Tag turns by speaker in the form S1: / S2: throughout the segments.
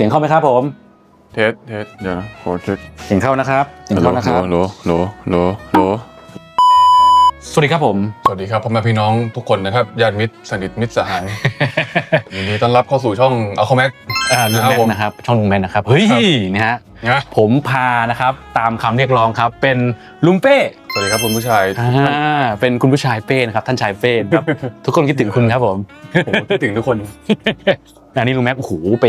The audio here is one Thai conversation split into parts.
S1: สียงเข้าไหมครับผมเ
S2: ทสเดี๋ยวนะขอเช็ค
S1: เสียงเข้านะครับเสียงเข้านะครับ
S2: โหลส
S1: วัสดีครับผมส
S2: วัสดีครับพ่อแม่พี่น้องทุกคนนะครับญาติมิตรสนิทมิตรสหายยินดีต้อนรับเข้าสู่ช่องอัลคอแม็กล
S1: ุงแม็กนะครับช่องลุงแม็กนะครับเฮ้ยนะฮะผมพานะครับตามคำเรียกร้องครับเป็นลุงเป้ส
S2: วัสดีครับคุณผู้ชาย
S1: เป็นคุณผู้ชายเป้นะครับท่านชายเป้ครับทุกคนคิดถึงคุณครับผม
S2: คิดถึงทุกคนน
S1: ี่ลุงแม็กโอ้โหไป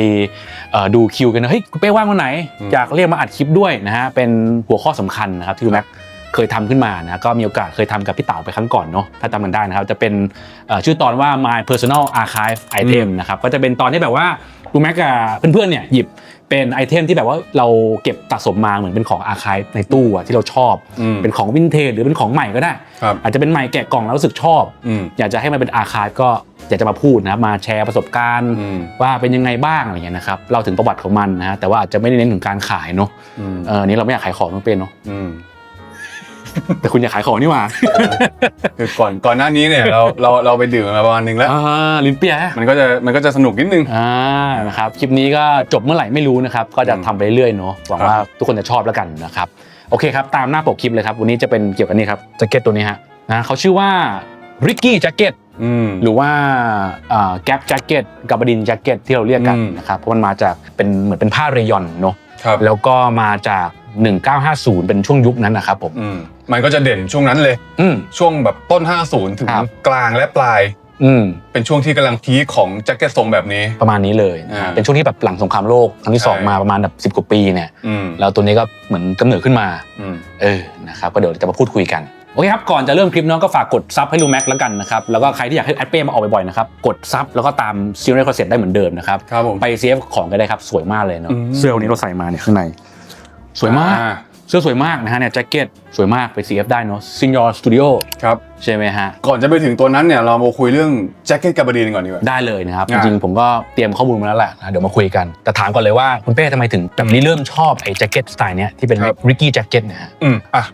S1: ดูคิวกันนะเฮ้ยเป้ว่างวันไหนอยากเรียกมาอัดคลิปด้วยนะฮะเป็นหัวข้อสำคัญนะครับที่ลุงแม็กเคยทำขึ้นมานะก็มีโอกาสเคยทำกับพี่เต๋าไปครั้งก่อนเนาะถ้าจำกันได้นะครับจะเป็นชื่อตอนว่า My Personal Archive Item นะครับก็จะเป็นตอนที่แบบว่าลุงแม็กกับเพื่อนๆเนี่ยหยิบเป็นไอเทมที่แบบว่าเราเก็บสะสมมาเหมือนเป็นของอาร์ไคฟ์ในตู้ที่เราชอบเป็นของวินเทจหรือเป็นของใหม่ก็ได้อาจจะเป็นใหม่แกะกล่องแล้วรู้สึกชอบอยากจะให้มันเป็นอาร์ไคฟ์ก็อยากจะมาพูดนะครับมาแชร์ประสบการณ์ว่าเป็นยังไงบ้างอะไรเงี้ยนะครับเราถึงประวัติของมันนะแต่ว่าอาจจะไม่ได้เน้นถึงการขายเนาะนี้เราไม่อยากขายของเป็นเนาะแต่คุณอยากขายของนี่หว่า
S2: คือก่อนหน้านี้เนี่ยเราไปดื่มมาประมาณนึงแล้วล
S1: ิ้นเปียม
S2: ันก็จะสนุกนิดนึง
S1: นะครับคลิปนี้ก็จบเมื่อไหร่ไม่รู้นะครับก็จะทำไปเรื่อยเนาะหวังว่าทุกคนจะชอบแล้วกันนะครับโอเคครับตามหน้าปกคลิปเลยครับวันนี้จะเป็นเกี่ยวกับนี่ครับแจ็คเก็ตตัวนี้ฮะนะเขาชื่อว่าริกกี้แจ็คเก็ตหรือว่าแก๊ปแจ็คเก็ตกับบดินแจ็คเก็ตที่เราเรียกกันนะครับเพราะมันมาจากเป็นเหมือนเป็นผ้าเรยอนเนาะแล้วก็มาจาก1950เป็นช่วงยุคนั้นนะครับผมม
S2: ันก็จะเด่นช่วงนั้นเลยช่วงแบบต้น50ถึงกลางและปลายเป็นช่วงที่กำลังพีคของแจ็คเก็ตทรงแบบนี้ป
S1: ระมาณนี้เลยเป็นช่วงที่แบบหลังสงครามโลกครั้งที่2มาประมาณแบบ10 กว่าปีเนี่ยแล้วตัวนี้ก็เหมือนกำเนิดขึ้นมานะครับก็เดี๋ยวจะมาพูดคุยกันโอเคครับก่อนจะเริ่มคลิปน้องก็ฝากกดซับให้ลุงแม็กแล้วกันนะครับแล้วก็ใครที่อยากให้แอดเป้มาออกบ่อยๆนะครับกดซับแล้วก็ตามซีรีส์คอนเซ็ปต์ได้เหมือนเดิมนะครับไปเซฟของก็ได้ครับสวยมากเลยเนาะเสื้อวันนี้เราใส่มาเนี่ยข้างในสวยมากเสื้อสวยมากนะฮะเนี่ยแจ็คเก็ตสวยมากไป CF ได้เนาะ Senior Studio
S2: ครับ
S1: ใช่ไหมฮะ
S2: ก่อนจะไปถึงตัวนั้นเนี่ยเรามาคุยเรื่องแจ็คเก็ตกับบดินก่อนดีกว่า
S1: ได้เลยนะครับจริงๆผมก็เตรียมข้อมูลมาแล้วแหละนะเดี๋ยวมาคุยกันแต่ถามก่อนเลยว่าคุณเป้ทำไมถึงแบบนี้เริ่มชอบไอ้แจ็คเก็ตสไตล์เนี้ยที่เป็นริกกี้แจ็คเก็ตนะฮะ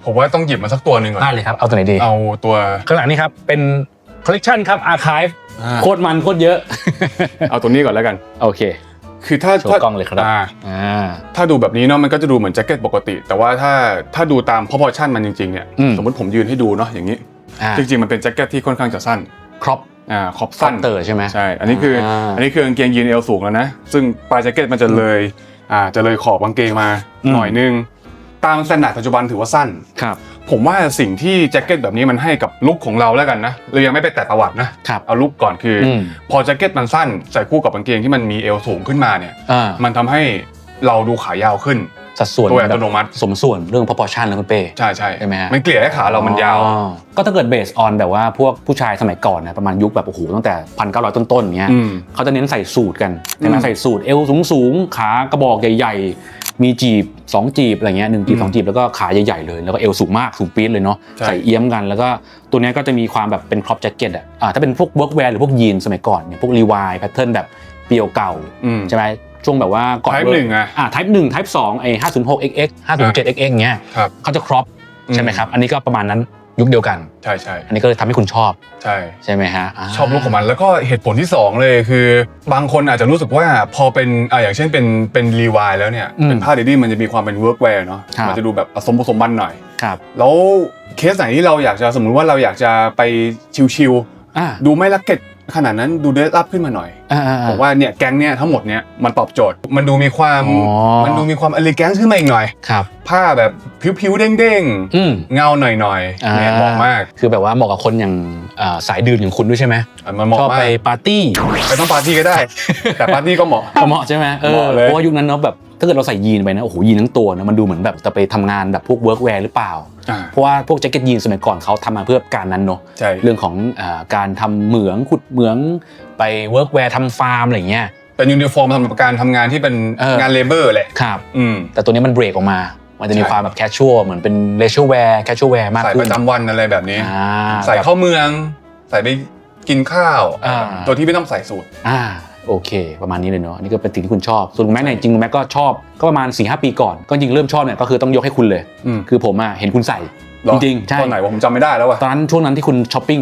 S2: ผมว่าต้องหยิบมาสักตัวนึงก่อน
S1: ได้เลยครับเอาตัวไหนดีเ
S2: อาตัวข
S1: ้างหลังนี่ครับเป็นคอลเลคชันครับ Archive โคตรมันโคตรเยอะเ
S2: อาตัวนี้ก่อนแล้วกันโ
S1: อเคค
S2: ือถ้
S1: ากล้องเลยครับถ
S2: ้าดูแบบนี้เนาะมันก็จะดูเหมือนแจ็คเก็ตปกติแต่ว่าถ้าดูตาม proportion มันจริงๆเนี่ยสมมติผมยืนให้ดูเนาะอย่างนี้จริงๆมันเป็นแจ็คเก็ตที่ค่อนข้างจะสั้นค
S1: รอปส
S2: ั้นใ
S1: ช่ไหมใ
S2: ช่อันนี้คือกางเกงยีนเอวสูงแล้วนะซึ่งปลายแจ็คเก็ตมันจะเลยขอบกางเกงมาหน่อยนึงตามสแตนดาร์ดปัจจุบันถือว่าสั้นค
S1: รับผ
S2: มว่าสิ่งที่แจ็คเก็ตแบบนี้มันให้กับลุคของเราแล้วกันนะเรายังไม่ไปแตะประวัตินะเอาลุคก่อนคือพอแจ็คเก็ตมันสั้นใส่คู่กับกางเกงที่มันมีเอวสูงขึ้นมาเนี่ยมันทำให้เราดูขายาวขึ้นส
S1: ัดส่วน
S2: ตัวอัตโนมัติ
S1: สมส่วนเรื่อง proportion แล้วคุณเป้
S2: ใช่ใ
S1: ช่ไหมฮะม
S2: ันเกลี่ยให้ขาเรามันยาว
S1: ก็ถ้าเกิด based on แบบว่าพวกผู้ชายสมัยก่อนนะประมาณยุคแบบโอ้โหตั้งแต่1,900ต้นๆเงี้ยเขาจะเน้นใส่สูทกันใช่ไหมใส่สูทเอวสูงขากระบอกใหญ่ๆมีจีบ2จีบอะไรเงี้ย1จีบ2จีบแล้วก็ขาใหญ่ๆเลยแล้วก็เอวสูงมากสูงปี๊ดเลยเนาะใส่เอี้ยมกันแล้วก็ตัวนี้ก็จะมีความแบบเป็น crop jacket ถ้าเป็นพวก workwear หรือพวกยีนสมัยก่อนเนี่ยพวก Levi pattern แบบเปียวเก่าใช่ไหมช่วงแบบว่าก่อน
S2: Type 1
S1: Type 1 Type 2ไอ้ 506XX 507XX เงี้ยเขาจะ crop ใช่ไหมครับอันนี้ก็ประมาณนั้นยุคเดียวกันใ
S2: ช่
S1: อันนี้ก็เลยทำให้คุณชอบใช่ไหมฮะ
S2: ชอบลุคของมันแล้วก็เหตุผลที่2เลยคือบางคนอาจจะรู้สึกว่าพอเป็นอย่างเช่นเป็นรีวายแล้วเนี่ยเป็นผ้าเดดี้มันจะมีความเป็นเวิร์กแวร์เนาะมันจะดูแบบผสมบันหน่อยแล้วเคสไหนที่เราอยากจะสมมุติว่าเราอยากจะไปชิลๆดูไม่รักเก็ตขนาดนั้นดูเดรสอัพขึ้นมาหน่อยผมว่าเนี่ยแก๊งเนี่ยทั้งหมดเนี่ยมันตอบโจทย์มันดูมีความเอลิแกนซ์ขึ้นมาอีกหน่อยผ้าแบบผิวๆเด้งๆเงาหน่อยๆเนี่ยเหมาะมากค
S1: ือแบบว่าเหมาะกับคนอย่างสายดื่มอย่างคุณด้วยใช่ไหม
S2: มันเหมาะมากช
S1: อบไปปาร์ตี้ไ
S2: ม่ต้องปาร์ตี้ก็ได้แต่ปาร์ตี้ก็เหมาะใ
S1: ช่ไหมเพราะว่ายุคนั้นเนาะแบบถ้าเกิดเราใส่ยีนไปนะโอ้โหยีนทั้งตัวนะมันดูเหมือนแบบจะไปทำงานแบบพวกเวิร์กแวร์หรือเปล่าเพราะว่าพวกแจ็คเก็ตยีนสมัยก่อนเขาทำมาเพื่อการนั้นเนาะเรื่องของการทำเหมืองขุดเหมืองไปเวิร์กแวร์ทำฟาร์มอะไรเงี้ย
S2: เป็นยูนิฟอร์มสำหรับการทำงานที่เป็นงานเลเบอร์แหละ
S1: ครับแต่ตัวนี้มันเบรกออกมามันจะมีความแบบแคชชวลเหมือนเป็นเลเชอร์แวร์แคชชวลแวร์มากขึ้นใ
S2: ส่ประจำวันอะไรแบบนี้ใส่เข้าเมืองใส่ไปกินข้าวตัวที่ไม่ต้องใส่สูทโ
S1: อเคประมาณนี้เลยเนาะนี่ก็เป็นสิ่งที่คุณชอบส่วนลุงแม็กเนี่ยจริงลุงแม็กก็ชอบก็ประมาณ 4-5 ปีก่อนก็จริงเริ่มชอบเนี่ยก็คือต้องยกให้คุณเลยคือผมเห็นคุณใส่จริงๆใช่
S2: ตอนไหนผมจำไม่ได้แล้วว่ะต
S1: อนนั้นช่วงนั้นที่คุณช้อปปิ้ง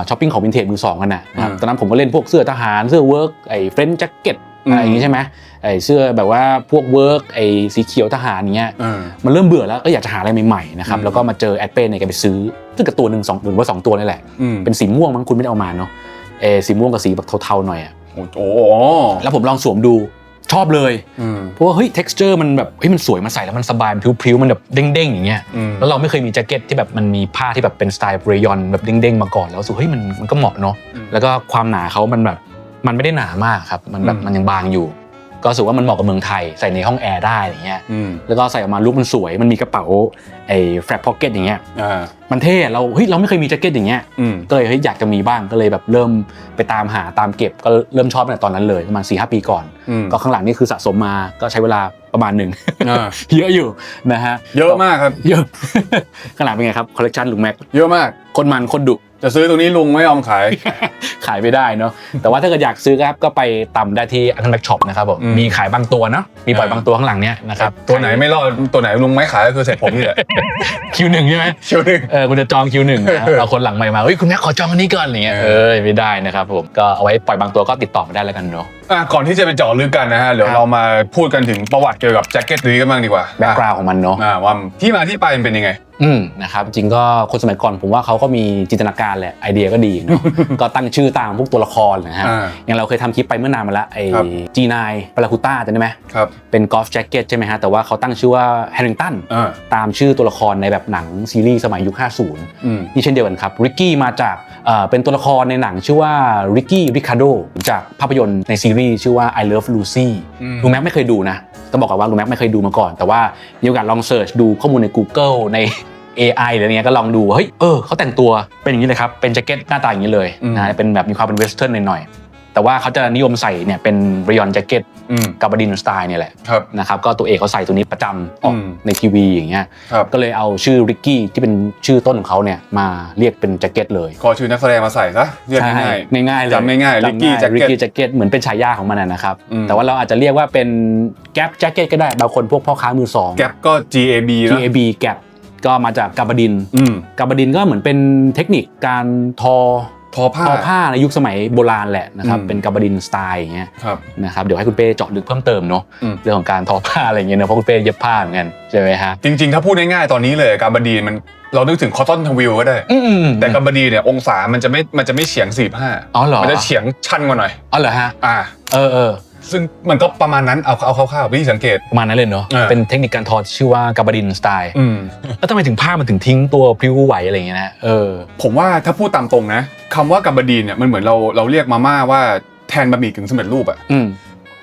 S1: ช้อปปิ้งของวินเทจมือ 2กันนะครับตอนนั้นผมก็เล่นพวกเสื้อทหารเสื้อเวิร์กไอ้เฟรนช์แจ็คเก็ต อะไรอย่างงี้ใช่ไหมไอ้เสื้อแบบว่าพวกเวิร์กไอ้สีเขียวทหารอย่างเงี้ยมันเริ่มเบื่อแล้วก็อยากจะหาอะไรใหม่ๆนะครับแล้วก็มาเจอแอดเป้เนี่ยแกไปซื้อซึ่งกับตัวหนึ่ง2หรือว่า2ตัวนี่แหละเป็นสีม่วงมั้งคุณไม่ได้เอามาเนาะสีม่วงกับสีแบบเทาๆหน่อยอ่ะโอ้แล้วผมลองสวมดูชอบเลยเพราะว่าเฮ้ย texture มันแบบเฮ้ยมันสวยมันใส่แล้วมันสบายมันพริ้วๆมันแบบเด้งๆอย่างเงี้ยแล้วเราไม่เคยมีแจ็คเก็ตที่แบบมันมีผ้าที่แบบเป็นสไตล์เรยอนแบบเด้งๆมาก่อนแล้วรู้สึกเฮ้ยมันก็เหมาะเนาะแล้วก็ความหนาเขามันแบบมันไม่ได้หนามากครับมันแบบมันยังบางอยู่ก็รู้สึกว่ามันเหมาะกับเมืองไทยใส่ในห้องแอร์ได้อย่างเงี้ยแล้วก็ใส่ออกมาลุคมันสวยมันมีกระเป๋าไอ้แฟลปพ็อกเก็ตอย่างเงี้ยมันเท่เราไม่เคยมีแจ็คเก็ตอย่างเงี้ยก็เลยอยากจะมีบ้างก็เลยแบบเริ่มไปตามหาตามเก็บก็เริ่มชอบตั้งแต่ตอนนั้นเลยประมาณ 4-5 ปีก่อนก็ข้างหลังนี่คือสะสมมาก็ใช้เวลาประมาณหนึ่งเยอะอยู่นะฮะ
S2: เยอะมากครับเ
S1: ยอะข้างหลังเป็นไงครับคอลเลคชันลุงแม็กเ
S2: ยอะมาก
S1: คนมันคนดุจ
S2: ะซื้อตรงนี้ลุงไม่ยอมขาย
S1: ขายไม่ได้เนาะแต่ว่าถ้าเกิดอยากซื้อครับก็ไปตำได้ที่อันแม็กช็อปนะครับผมมีขายบางตัวเนาะมีปล่อยบางตัวข้างหลังเนี้ยนะครับ
S2: ตัวไหนไม่รอดตัวไหนลุงไม่ขายก็คือเสร็จผมนี่แหละ
S1: Q1 ใช่ไหม
S2: Q1
S1: คุณจะจอง Q1 นะเอาคนหลังใหม่มาเฮ้ยคุณแม็กขอจองอันนี้ก่อนอะไรเงี้ยไม่ได้นะครับผมก็เอาไว้ปล่อยบางตัวก็ติดต่อมาได้แล้วกันเนาะก
S2: ่อนที่จะไปเจาะลึกกันนะฮะเดี๋ยวเรามาพูดกันถึงประวัติเกี่ยวกับแจ็คเก็ตนี้กันบ้างดีกว่า
S1: แบ็คกราวด์ของมันเนาะ
S2: ว่าที่มาที่ไปเป็นยังไง
S1: นะครับจริงก็คนสมัยก่อนผมว่าเขาก็มีจินตนาการแหละไอเดียก็ดีเนาะ ก็ตั้งชื่อตามพวกตัวละครนะฮะอย่างเราเคยทำคลิปไปเมื่อนานมาแล้วไอ้ G9 ปาราคูต้าจำได้ไหมค
S2: รับเ
S1: ป็นกอล์ฟแจ็คเก็ตใช่ไหมฮะแต่ว่าเขาตั้งชื่อว่าแฮร์ริงตันตามชื่อตัวละครในแบบหนังซีรีส์สมัยยุค 50นี่เช่นเดียวกันครับริกกี้มาจากเป็นตัวละครในหนังชื่อว่าริกกี้ริคาร์โดจากภาพยนตร์ในซีรีส์ชื่อว่า I Love Lucy ลุงแม็กไม่เคยดูนะต้องบอกก่อนว่าลุงแม็กไม่เคยดูมาก่อนแต่ว่ามีโอกาสลองเสิร์ชดูข้อมูลใน Google ใน AI อะไรเงี้ยก็ลองดูเฮ้ยเขาแต่งตัวเป็นอย่างนี้เลยครับเป็นแจ็คเก็ตหน้าตาอย่างนี้เลยนะเป็นแบบมีความเป็นเวสเทิร์นหน่อยๆแต่ว่าเขาจะนิยมใส่เนี่ยเป็นเรยอนแจ็คเก็ตกาบาดินสไตล์เนี่ยแหละนะครับก็ตัวเอกเขาใส่ตัวนี้ประจำออกในทีวีอย่างเงี้ยก็เลยเอาชื่อริกกี้ที่เป็นชื่อต้นของเขาเนี่ยมาเรียกเป็นแจ็คเก็ตเลย
S2: ขอชื่อนักแสดงมาใส่ซะเรียกง่ายๆ
S1: เลยจ
S2: ำง่ายๆริกกี้แจ็คเก็ต
S1: เหมือนเป็นฉายาของมันนะครับแต่ว่าเราอาจจะเรียกว่าเป็นแก๊ปแจ็คเก็ตก็ได้บางคนพวกพ่อค้ามือสองแ
S2: ก๊ปก็ GAB
S1: แก๊ปก็มาจากกาบาดินก็เหมือนเป็นเทคนิคการทอผ้าในยุคสมัยโบราณแหละนะครับเป็นกาบาดินสไตล์อย่างเงี้ยนะครับเดี๋ยวให้คุณเป้เจาะลึกเพิ่มเติมเนาะเรื่องของการทอผ้าอะไรเงี้ยเนาะเพราะคุณเป้เย็บผ้าเหมือนกันใช่ไหมฮะ
S2: จริงๆถ้าพูดง่ายๆตอนนี้เลยกาบาดินมันเรานึกถึงคอตตอนทวิลก็ได้แต่กาบาดินเนี่ยองศามันจะไม่เฉียง45มันจะเฉียงชันกว่าหน่อย
S1: อ๋อเหรอฮะซ
S2: ึ่งมันก็ประมาณนั้นเอาคร่าวๆพี่สังเกต
S1: ประมาณนั้นเลยเนาะเป็นเทคนิคการทอชื่อว่ากาบาดินสไตล์แล้วทำไมถึงผ้ามันถึงทิ้งตัวพลิ้วไหวอะไรอย่างเงี้ยนะ
S2: ผมว่าถ้าพูดตามตรงนะคำว่ากาบาดินเนี่ยมันเหมือนเราเรียกมาม่าว่าแทนบะหมี่กึ่งสำเร็จรูปอ่ะ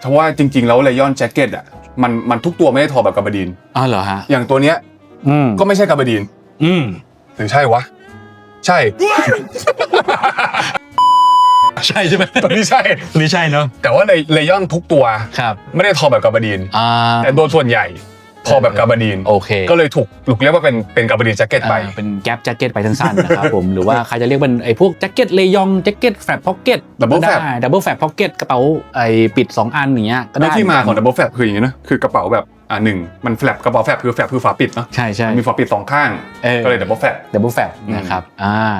S2: เพราะว่าจริงๆแล้วเลยอนแจ็คเก็ตอ่ะมันทุกตัวไม่ได้ทอแบบกาบาดิน
S1: อ๋อเหรอฮะอ
S2: ย่างตัวเนี้ยก็ไม่ใช่กาบาดินหรือใช่วะใช่ใ
S1: ช่ใช่ไหม
S2: ตอนนี้ใช่น
S1: ี่ใช่เนาะแ
S2: ต่ว่าเลยอนทุกตัวไม่ได้ทอแบบกาบาดินแต่โดยส่วนใหญ่ทอแบบกาบาดิน
S1: โอเค
S2: ก็เลยถูกเรียกว่าเป็นกาบาดินแจ็คเก็ตไปเ
S1: ป็นแก๊ปแจ็คเก็ตไปสั้นๆนะครับผมหรือว่าใครจะเรียกเป็นไอ้พวกแจ็คเก็ตเลยองแจ็คเก็ตแฟลปพ็อกเก็ต
S2: ดับเบิลแฟล
S1: ปพ็อกเก็ตกระเป๋าไอ้ปิด2อันอย่างเงี้ยก็ได้
S2: ที่มาของดับเบิลแฟลปคืออย่างงี้นะคือกระเป๋าแบบหนึ่งมันแฟลปกระเป๋าแฟลปคือฝาปิดเนาะ
S1: ใช่ม
S2: ีฝาปิด2ข้างก็เลยดับเบิลแฟลป
S1: นะครับ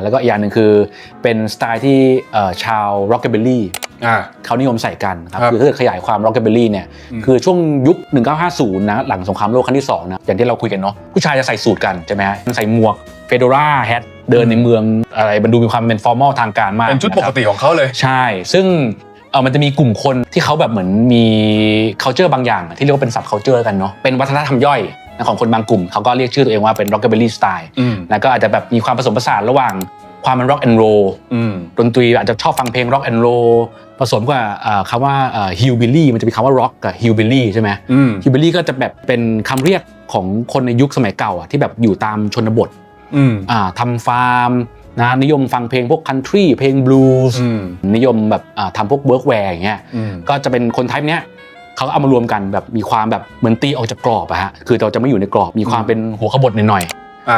S1: แล้วก็อีกอย่างนึงคือเป็นสไตล์ที่ชาวร็อกเกอร์เบลลี่เขานิยมใส่กันครับคือถ้าขยายความร็อกเกอร์เบลลี่เนี่ยคือช่วงยุค1950นะหลังสงครามโลกครั้งที่2นะอย่างที่เราคุยกันเนาะผู้ชายจะใส่สูทกันใช่ไหมฮะใส่หมวกเฟโดราแฮทเดินในเมืองอะไรมันดูมีความเป็นฟอร์มอลทางการมาก
S2: เป็นชุดปกติของเขาเลย
S1: ใช่ซึ่งมันจะมีกลุ่มคนที่เขาแบบเหมือนมี culture บางอย่างที่เรียกว่าเป็น sub culture กันเนาะเป็นวัฒนธรรมย่อยของคนบางกลุ่มเขาก็เรียกชื่อตัวเองว่าเป็น rockabilly style แล้วก็อาจจะแบบมีความผสมผสานระหว่างความเป็น rock and roll ดนตรีอาจจะชอบฟังเพลง rock and roll ผสมกับคำว่า hillbilly มันจะมีคำว่า rock กับ hillbilly ใช่ไหม hillbilly ก็จะแบบเป็นคำเรียกของคนในยุคสมัยเก่าที่แบบอยู่ตามชนบททำฟาร์มนะนิยมฟังเพลงพวกคันทรีเพลงบลูส์นิยมแบบทำพวกเวิร์กแวร์อย่างเงี้ยก็จะเป็นคนไทป์เนี้ยเขาก็เอามารวมกันแบบมีความแบบเหมือนตีออกจากกรอบอะฮะคือเราจะไม่อยู่ในกรอบมีความเป็นหัวขบถหน่อย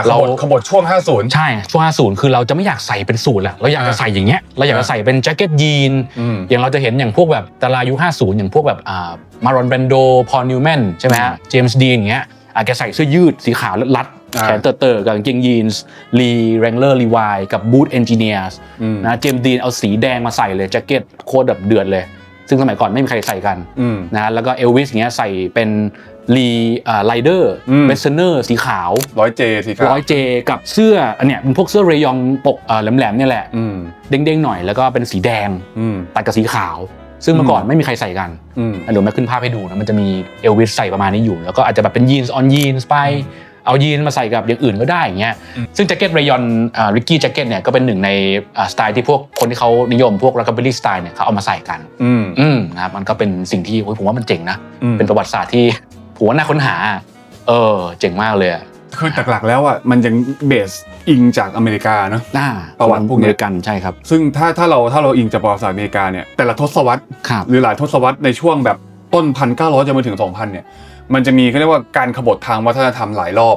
S2: เราขบถช่วง50
S1: ใช่ช่วง50คือเราจะไม่อยากใส่เป็นสูทแหละเราอยากจะใส่อย่างเงี้ยเราอยากจะใส่เป็นแจ็คเก็ตยีนอย่างเราจะเห็นอย่างพวกแบบดารายุค50อย่างพวกแบบมารอนแบรนโดพอลนิวแมนใช่ไหมฮะเจมส์ดีนอย่างเงี้ยแกใส่เสื้อยืดสีขาวรัดแขนเตอร์กับกางเกงยีนส์ลีแรงเลอร์ลีวายกับบูทเอนจิเนียร์นะเจมส์ดีนเอาสีแดงมาใส่เลยแจ็คเก็ตโคตรแบบเดือดเลย ซึ่งสมัยก่อนไม่มีใครใส่กันนะแล้วก็เอลวิสเงี้ยใส่เป็นรีไลเดอร์เวสเนอร์สีขาว
S2: 100J สีขาว
S1: 100J กับเสื้ออันเนี้ยเป็นพวกเสื้อเรยองปกแหลมๆเนี่ยแหละเด้งๆหน่อยแล้วก็เป็นสีแดงตัดกับสีขาวซึ่งเมื่อก่อนไม่มีใครใส่กันเดี๋ยวแม่ขึ้นภาพให้ดูนะมันจะมีเอลวิสใส่ประมาณนี้อยู่แล้วก็อาจจะแบบเป็นยีนส์ออนยีนส์ไปเอายีนมาใส่กับอย่างอื่นก็ได้อย่างเงี้ยซึ่งแจ็คเก็ตเรยอนริกกี้แจ็คเก็ตเนี่ยก็เป็นหนึ่งในสไตล์ที่พวกคนที่เขานิยมพวกร็อกเกอร์เบอรี่สไตล์เนี่ยเขาเอามาใส่กันนะครับมันก็เป็นสิ่งที่ผมว่ามันเจ๋งนะเป็นประวัติศาสตร์ที่ผมว่าน่าค้นหาเจ๋งมากเลย
S2: คือหลักๆแล้วอ่ะมันยังเบสอิงจากอเมริกาเนาะประวัติพวกนี้
S1: กันใช่ครับ
S2: ซึ่งถ้าเราอิงจากประวัติศาสตร์อเมริกาเนี่ยแต่ละทศวรรษหรือหลายทศวรรษในช่วงแบบต้น 1,900 จนมาถึง 2,000 เนี่ยมันจะมีเขาเรียกว่าการขบฏทางวัฒนธรรมหลายรอบ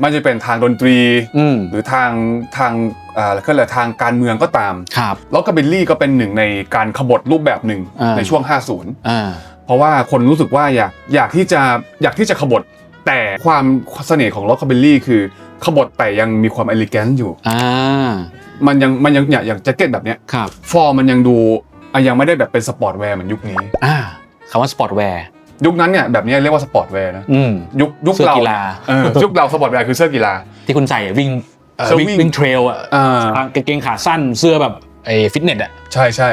S2: มันจะเป็นทางดนตรีหรือทางก็เลยทางการเมืองก็ตามแล้วก็เบลลี่ก็เป็นหนึ่งในการขบฏรูปแบบหนึ่งในช่วง 50เพราะว่าคนรู้สึกว่าอยากที่จะขบฏแต่ความเสน่ห์ของล็อกเบลลี่คือขบฏแต่ยังมีความเอลิแกนต์อยู่มันยังอย่างแจ็คเก็ตแบบเนี้ยฟอร์มมันยังดูยังไม่ได้แบบเป็นสปอร์ตแวร์เหมือนยุคนี้
S1: คำว่าสปอร์ตแวร์
S2: ยุคนั้นเนี่ยแบบนี้เรียกว่าสปอร์ตแวร์นะยุคเรายุคเราสปอร์ตแวร์คือเสื้อกีฬา
S1: ที่คุณใส่วิ่งเทรลกางเกงขาสั้นเสื้อแบบฟิตเนส
S2: ใช่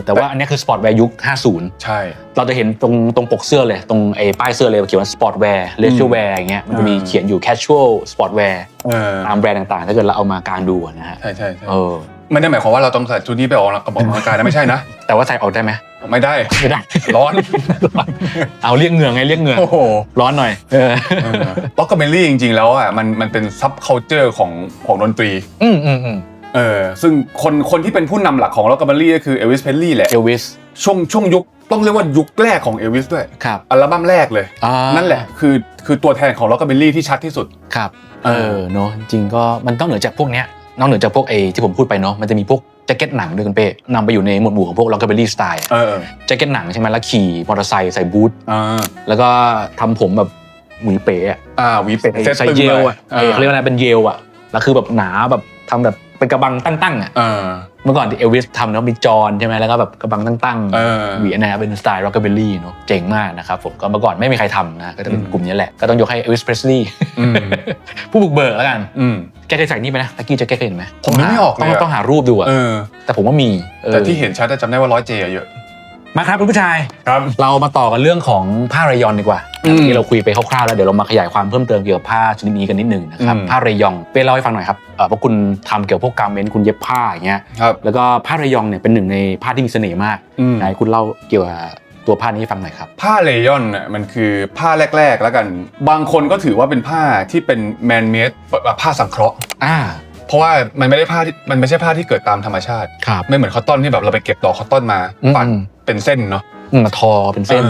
S1: แต่ว่าอันนี้คือสปอร์ตแวร์ยุค50
S2: ใช่
S1: เราจะเห็นตรงปกเสื้อเลยตรงป้ายเสื้อเลยเขียนว่าสปอร์ตแวร์เลเจอร์แวร์อย่างเงี้ยมันจะมีเขียนอยู่แคชชวลสปอร์ตแวร์ตามแบรนด์ต่างๆถ้าเกิดเราเอามากางดูนะฮะ
S2: ใช่ไม่ได้หมายความว่าเราต้องใส่ชุดนี้ไปออกกำลังกายนะไม่ใช่นะ
S1: แต่ว่าใส่ออกได้ไหม
S2: ไม่ได้ร้อน
S1: เอาเรียกเหงื่อไงเรียกเหงื่อร้อนหน่อย
S2: ล็อกเกอร์เบลลี่จริงๆแล้วอ่ะมันเป็นซับคัลเจอร์ของดนตรีซึ่งคนที่เป็นผู้นำหลักของล็อกเกอร์เบลลี่ก็คือเอลวิสเพลลี่แหละช่วงยุคต้องเรียกว่ายุคแรกของเอลวิสด้วยอัลบั้มแรกเลยนั่นแหละคือตัวแทนของล็อกเกอร์เบลลี่ที่ชัดที่สุด
S1: ครับเนาะจริงก็มันต้องเหนือจากพวกเนี้ยนอกเหนือจากพวกที่ผมพูดไปเนาะมันจะมีพวกแจ็คเก็ตหนังด้วยคุณเป้นำไปอยู่ในหมวดหมู่ของพวกล็อกเกอร์เบลลี่สไตล์แจ็คเก็ตหนังใช่ไหมแล้วขี่มอเตอร์ไซค์ใส่บูทแล้วก็ทำผมแบบหวีเป๋
S2: หวีเป๋
S1: ใส่เยลเขาเรียกว่าอะไรเป็นเยลแล้วคือแบบหนาแบบทำแบบเป็นกระบังตั้งเมื่อก่อนที่เอลวิสทำเนาะมีจอนใช่ไหมแล้วก็แบบกระบังตั้งหวีอันนั้นเป็นสไตล์ร็อกเกอร์เบลลี่เนาะเจ๋งมากนะครับผมก็เมื่อก่อนไม่มีใครทำนะก็จะเป็นกลุ่มนี้แหละก็ต้องยกให้เอลวิสเพรสลีย์ผู้บุกเบิกแล้วกันแกเคยใส่นี่ไหมนะตะกี้จะแกเคยเห็นไหม
S2: ผมไม่ออกเลย
S1: ต้องหารูปดูแต่ผมว่ามี
S2: แต่ที่เห็นชัดจำได้ว่า 100J เยอะ
S1: มาครับคุณผู้ชายเรามาต่อกันเรื่องของผ้าเรยอนดีกว่าที่เราคุยไปคร่าวๆแล้วเดี๋ยวเรามาขยายความเพิ่มเติมเกี่ยวกับผ้าชนิดนี้กันนิดนึงนะครับผ้าเรยองเป้เล่าให้ฟังหน่อยครับเพราะคุณทำเกี่ยวกับพวกการเมนต์คุณเย็บผ้าอย่างเงี้ยแล้วก็ผ้าเรยองเนี่ยเป็นหนึ่งในผ้าที่มีเสน่ห์มากไหนคุณเล่าเกี่ยวกับตัวผ้านี้ให้ฟังหน่อยครับ
S2: ผ้าเรยอนเนี่ยมันคือผ้าแรกๆแล้วกันบางคนก็ถือว่าเป็นผ้าที่เป็นแมนเมดผ้าสังเคราะห์เพราะว่ามันไม่ใช่ผ้าที่เกิดตามธรรมชาติไม่เหมือนคอตตอนที่แบบเราไปเก็บดอกคอตตอนมาปั่นเป็นเส้นเนาะ
S1: มาทอเป็นเส้น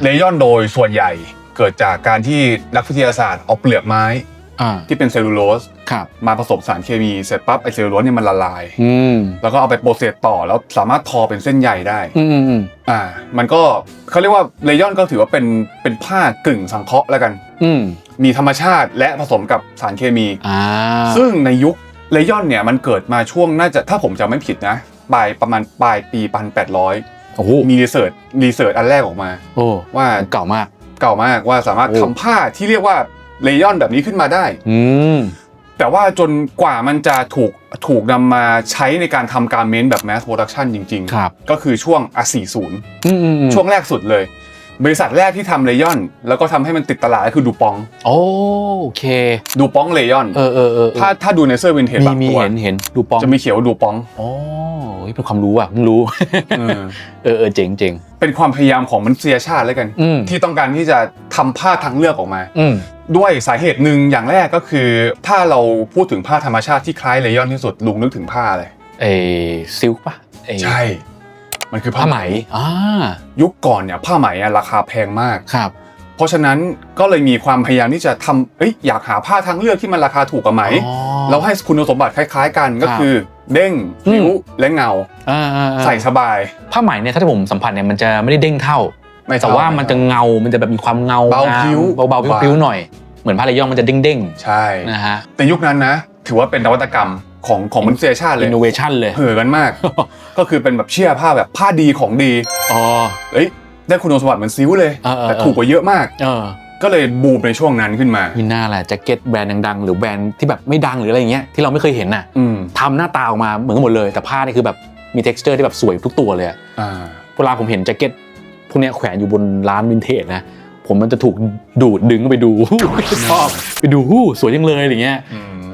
S2: เรยอนโดยส่วนใหญ่เกิดจากการที่นักวิทยาศาสตร์เอาเปลือกไม้ที่เป็นเซลลูโลสมาผสมสารเคมีเสร็จปั๊บไอเซลลูโลสเนี่ยมันละลายแล้วก็เอาไปโปรเซสต่อแล้วสามารถทอเป็นเส้นใยได้มันก็เขาเรียกว่าเรยอนก็ถือว่าเป็นผ้ากึ่งสังเคราะห์แล้วกันมีธรรมชาติและผสมกับสารเคมีซึ่งในยุคเรยอนเนี่ยมันเกิดมาช่วงน่าจะถ้าผมจำไม่ผิดนะประมาณปลายปี 1800มีรีเสิร์ชอันแรกออกมาว่า
S1: เก่าม
S2: ากว่าสามารถทำผ้าที่เรียกว่าเรยอนแบบนี้ขึ้นมาได้แต่ว่าจนกว่ามันจะถูกนำมาใช้ในการทำการเมนต์แบบ mass production จริงๆก็คือช่วง40ช่วงแรกสุดเลยบริษัทแรกที่ทำเรยอนแล้วก็ทำให้มันติดตลาดก็คือดูปอง
S1: โอเค
S2: ดูปองเรยอนถ้าดูในเสื้อวินเทจบางตัว
S1: เห็นดูปอง
S2: จะมีเขียวดูปอง
S1: เป็นความรู้เพิ่งรู้เจ๋ง
S2: เป็นความพยายามของมนุษยชาติแล้วกันที่ต้องการที่จะทำผ้าทางเลือกออกมาด้วยสาเหตุหนึ่งอย่างแรกก็คือถ้าเราพูดถึงผ้าธรรมชาติที่คล้ายเรยอนที่สุดลุงนึกถึงผ้าอะไร
S1: ซิลค์ป่ะ
S2: ใช่มันคือผ้าไหมยุคก่อนเนี่ยผ้าไหมราคาแพงมากเพราะฉะนั้นก็เลยมีความพยายามที่จะทำอยากหาผ้าทางเลือกที่มันราคาถูกกว่าไหมแล้วให้คุณสมบัติคล้ายๆกันก็คือเด้งผิวและเงาใส่สบาย
S1: ผ้าไหมเนี่ยถ้าผมสัมผัสเนี่ยมันจะไม่ได้เด้งเท่าแต่ว่ามันจะเงามันจะแบบมีความเงา
S2: เบาผิว
S1: พริ้วหน่อยเหมือนผ้าเรยอนมันจะเด้ง
S2: ใช่
S1: นะฮะ
S2: แต่ยุคนั้นนะถือว่าเป็นนวัตกรรม ของมนุษยชาติเลย
S1: innovation เลย
S2: เห่อกันมาก ก็คือเป็นแบบเชื่อผ้าแบบผ้าดีของดี
S1: อ๋อ
S2: เอ้ยได้คุณสมบัติเหมือนซิ้วเลยแต่ถูกกว่าเยอะมากก็เลยบูมในช่วงนั้นขึ้นมา
S1: มีหน้าแหละแจ็คเก็ตแบรนด์ดังๆหรือแบรนด์ที่แบบไม่ดังหรืออะไรอย่างเงี้ยที่เราไม่เคยเห็นน่ะทำหน้าตาออกมาเหมือนกันหมดเลยแต่ผ้านี่คือแบบมี texture ที่แบบสวยทุกตัวเลยเวลาผมเห็นแจ็คเก็ตพวกนี้แขวนอยู่บนร้านวินเทจนะผมมันจะถูกดูดดึงไปดูชอบไปดูสวยจังเลยอะไรเงี้ย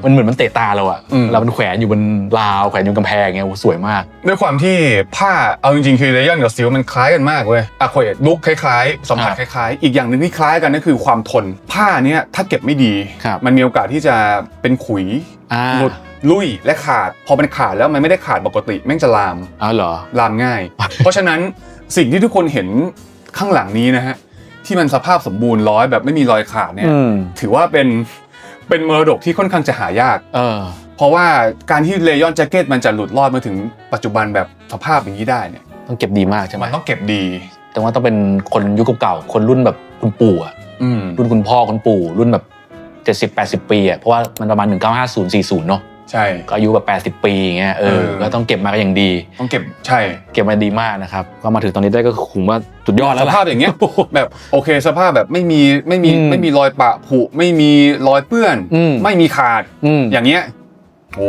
S1: มันเหมือนมันเตะตาเราอะเรามันแขวนอยู่บนราวแขวนอยู่กำแพงเงี้ยสวยมาก
S2: ด้วยความที่ผ้าเอาจริงๆคือเรย่อนกับซิลมันคล้ายกันมากเว้ยอะโคเอทลุคคล้ายๆสัมผัสคล้ายๆอีกอย่างนึงที่คล้ายกันนั่นคือความทนผ้าเนี้ยถ้าเก็บไม่ดีมันมีโอกาสที่จะเป็นขุยหลุดลุ่ยและขาดพอมันขาดแล้วมันไม่ได้ขาดปกติแม่งจะลาม
S1: เหรอ
S2: ลามง่าย เพราะฉะนั้นสิ่งที่ทุกคนเห็นข้างหลังนี้นะฮะที่มันสภาพสมบูรณ์100แบบไม่มีรอยขาดเนี่ยถือว่าเป็นมรดกที่ค่อนข้างจะหายากเพราะว่าการที่เลย่อนแจ็คเก็ตมันจะหลุดรอดมาถึงปัจจุบันแบบสภาพอย่างนี้ได้เนี่ย
S1: ต้องเก็บดีมากใช่ไหม
S2: มันต้องเก็บดี
S1: แต่ว่าต้องเป็นคนยุคเก่าคนรุ่นแบบคุณปู่อ่ะรุ่นคุณพ่อคุณปู่รุ่นแบบ70-80 ปีอ่ะเพราะว่ามันประมาณ1950-40เนาะ
S2: ใช่
S1: ก็อายุแบบ80 ปีอย่างเงี้ยก็ต้องเก็บมาก็อย่างดี
S2: ต้องเก็บใช่
S1: เก็บมาดีมากนะครับก็มาถึงตอนนี้ได้ก็คงว่าสุดยอดแล้ว
S2: สภาพอย่างเงี้ยแบบโอเคสภาพแบบไม่มีรอยปะผุไม่มีรอยเปื้อนไม่มีขาดอย่างเงี้ยโห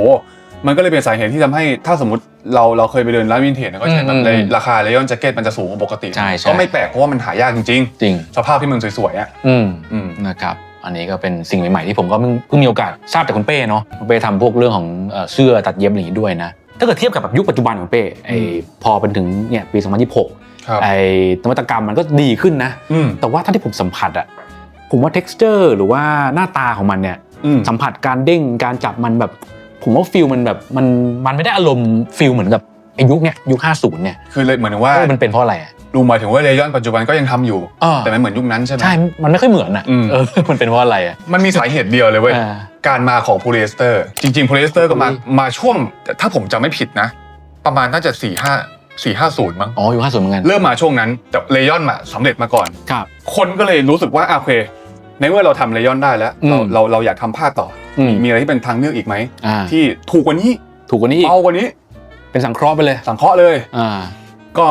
S2: มันก็เลยเป็นสาเหตุที่ทำให้ถ้าสมมติเราเคยไปเดินร้านวินเทจก็จะเห็นแบบราคาเลย่อนแจ็คเก็ตมันจะสูงกว่าปกติก็ไม่แปลกเพราะว่ามันหายากจริงสภาพที่มันสวยๆอ่ะ
S1: นะครับอันนี้ก็เป็นสิ่งใหม่ๆที่ผมก็เพิ่งมีโอกาสทราบจากคุณเป้เนาะคุณเป้ทำพวกเรื่องของเสื้อตัดเย็บอะไรอย่างนี้ด้วยนะถ้าเกิดเทียบกับแบบยุคปัจจุบันของเป้พอเป็นถึงเนี่ยปี2026นวัตกรรมมันก็ดีขึ้นนะแต่ว่าถ้าที่ผมสัมผัสอะผมว่า texture หรือว่าหน้าตาของมันเนี่ยสัมผัสการเด้งการจับมันแบบผมว่าฟีลมันแบบมันไม่ได้อารมณ์ฟีลเหมือนกับไอ้ยุคเนี่ยยุค50เนี่ย
S2: คือเลยเหมือนว่า
S1: มันเป็นเพราะอะไร
S2: ดูหมายถึงว่าเลย่อนปัจจุบันก็ยังทำอยู่แต่ไม่เหมือนยุคนั้นใช่ไหม
S1: ใช่มันไม่ค่อยเหมือนอ่ะมันเป็นเพราะอะไรอ่ะ
S2: มันมีสาเหตุเดียวเลยเว้ยการมาของโพลีเอสเตอร์จริงๆโพลีเอสเตอร์ก็มาช่วงถ้าผมจำไม่ผิดนะประมาณน่าจะ450มั้ง
S1: อยู่50เหมือนกัน
S2: เริ่มมาช่วงนั้นแต่เลย่อนมาสำเร็จมาก่อนคนก็เลยรู้สึกว่าโอเคในเมื่อเราทำเลย่อนได้แล้วเราอยากทำผ้าต่อมีอะไรที่เป็นทางเลือกอีกไหมที่ถูกกว่านี้เบากว่านี้
S1: เป็นสังเคราะห์ไปเลย
S2: สังเคราะห์เลยก็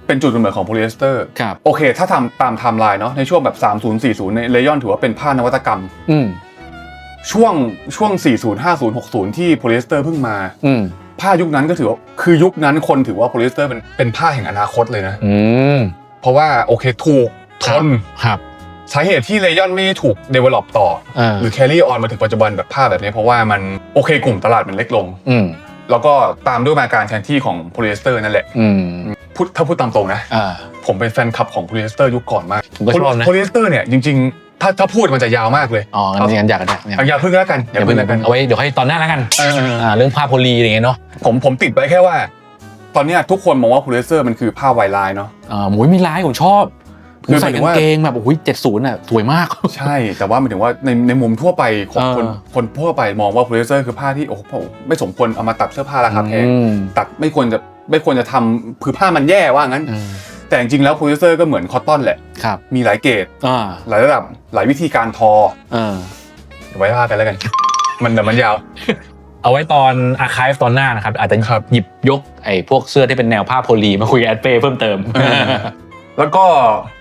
S2: เป็นจุดกำเนิดของโพลีเอสเตอร์โอเคถ้าทำตามไทม์ไลน์เนาะในช่วงแบบ30-40ในเลย่อนถือว่าเป็นผ้านวัตกรรมช่วง40 50 60ที่โพลีเอสเตอร์เพิ่งมาผ้ายุคนั้นก็ถือว่าคือยุคนั้นคนถือว่าโพลีเอสเตอร์เป็นผ้าแห่งอนาคตเลยนะเพราะว่าโอเคถูกทนสาเหตุที่เลย่อนไม่ถูก develop ต่อหรือ carry on มาถึงปัจจุบันแบบผ้าแบบนี้เพราะว่ามันโอเคกลุ่มตลาดมันเล็กลงแล้วก็ตามด้วยมาการแทนที่ของโพลีเอสเตอร์นั่นแหละถ้าพูดตามตรงนะผมเป็นแฟนคลับของโพลีเอสเตอร์ยุคก่อนมากโพลีเอสเตอร์เนี่ยจริงๆถ้าพูดมันจะยาวมากเลย
S1: งั้นอยากกัน
S2: อย่าพึ่งแล้วกัน
S1: เอาไว้เดี๋ยวให้ตอนหน้าแล้วกันเรื่องผ้าโพลีอะไรเงี้ยเนาะ
S2: ผมติดไว้แค่ว่าตอนนี้ทุกคนมองว่าโพลีเอสเตอร์มันคือผ้าไวลายเนาะ
S1: หมูมีลายผมชอบใส่กางเกงแบบโอ้ย70อ่ะสวยมาก
S2: ใช่แต่ว่าหมายถึงว่าในมุมทั่วไปของคนทั่วไปมองว่าโพลีเอสเตอร์คือผ้าที่โอ้โหไม่สมควรเอามาตัดเสื้อผ้าราคาแพงตัดไม่ควรจะทำคือผ้ามันแย่ว่างั้นแต่จริงๆแล้วโพลีเอสเตอร์ก็เหมือนคอตตอนแหละมีหลายเกรดหลายระดับหลายวิธีการทอไว้ว่ากันแล้วกันมันยาว
S1: เอาไว้ตอนอาร์ไคฟ์ตอนหน้านะครับอาจจะหยิบยกไอ้พวกเสื้อที่เป็นแนวผ้าโพลีมาคุยกับแอดเป้เพิ่มเติม
S2: แล้วก็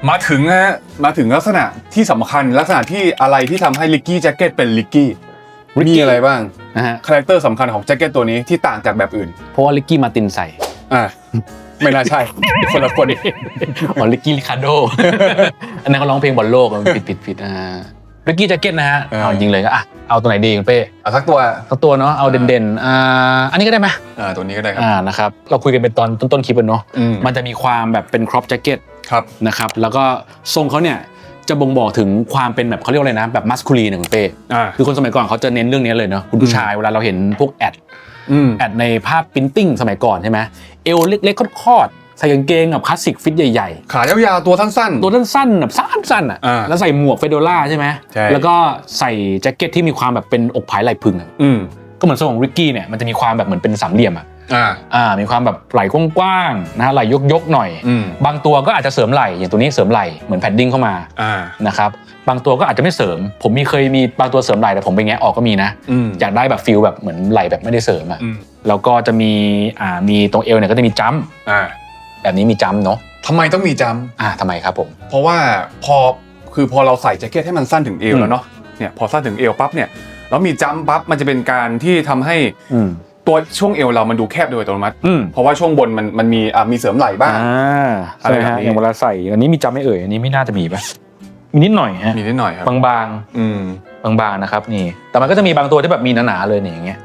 S2: มาถึงลักษณะที่สำคัญลักษณะที่อะไรที่ทำให้ลิกกี้แจ็คเก็ตเป็นลิกกี้มีอะไรบ้างคาแรคเตอร์สำคัญของแจ็คเก็ตตัวนี้ที่ต่างจากแบบอื่น
S1: เพราะว่าลิกกี้มาตินใส่
S2: ไม่น่าใช่คนละคน
S1: ลิกกี้ริคาร์โดอันนั้นเขาร้องเพลงบอลโลกมันผิดลิกกี้แจ็คเก็ตนะฮะเอาจริงเลยก็เอาตัวไหนดีคุณเป้
S2: เอาสักตัว
S1: เนาะเอาเด่นอันนี้ก็ได้ไหม
S2: ตัวนี้ก็ได้ครับ
S1: นะครับเราคุยกันเป็นตอนต้นคลิปกันเนาะมันจะมีความแบบเป็นครอปแจ็คเก็ตนะครับแล้วก็ทรงเขาเนี่ยจะบ่งบอกถึงความเป็นแบบเขาเรียกว่าอะไรนะแบบมัสคูลีนคุณเป้คือคนสมัยก่อนเขาจะเน้นเรื่องนี้เลยเนาะคุณผู้ชายเวลาเราเห็นพวกแอดในภาพปรินติ้งสมัยก่อนใช่ไหมเอวเล็กๆคอดใส่กางเกงแบบคลาสสิกฟิตใหญ่
S2: ๆขายาวๆตัวสั้น
S1: แบบสั้นอ่ะแล้วใส่หมวกเฟโดล่าใช่ไหมแล้วก็ใส่แจ็คเก็ตที่มีความแบบเป็นอกผายไหล่พึงก็เหมือนทรงของริกกี้เนี่ยมันจะมีความแบบเหมือนเป็นสามเหลี่ยมอ่ะ มีความแบบไหล่กว้างๆนะฮะไหล่ยกๆหน่อยบางตัวก็อาจจะเสริมไหล่อย่างตัวนี้เสริมไหล่เหมือนแพดดิ้งเข้ามานะครับบางตัวก็อาจจะไม่เสริมผมเคยมีบางตัวเสริมไหล่แต่ผมไปแงะออกก็มีนะอยากได้แบบฟีลแบบเหมือนไหล่แบบไม่ได้เสริมอ่ะแล้วก็จะมีตรงเอวเนี่ยก็จะมีจัมป์แบบนี้มีจัมป์เนาะ
S2: ทำไมต้องมีจัมป์
S1: ทำไมครับผม
S2: เพราะว่าพอเราใส่แจ็คเก็ตให้มันสั้นถึงเอวแล้วเนาะเนี่ยพอสั้นถึงเอวปั๊บเนี่ยแล้วมีจัมป์ปั๊บมันจะเป็นการที่ทำให้ตัวช่วงเอวเรามันดูแคบโดยอัตโนมัติเพราะว่าช่วงบนมันมีเสริมไหล่บ้าง
S1: อะไรแบบนี้อย่างเวลาใส่อันนี้มีจัมป์ไม่เอ่ยอันนี้ไม่น่าจะมีป่ะมีนิดหน่อยฮะ
S2: มีนิดหน่อยครับ
S1: บางบางนะครับนี่แต่มันก็จะมีบางตัวที่แบบมีหนาๆเลยเนี่ยอย่างเงี้ย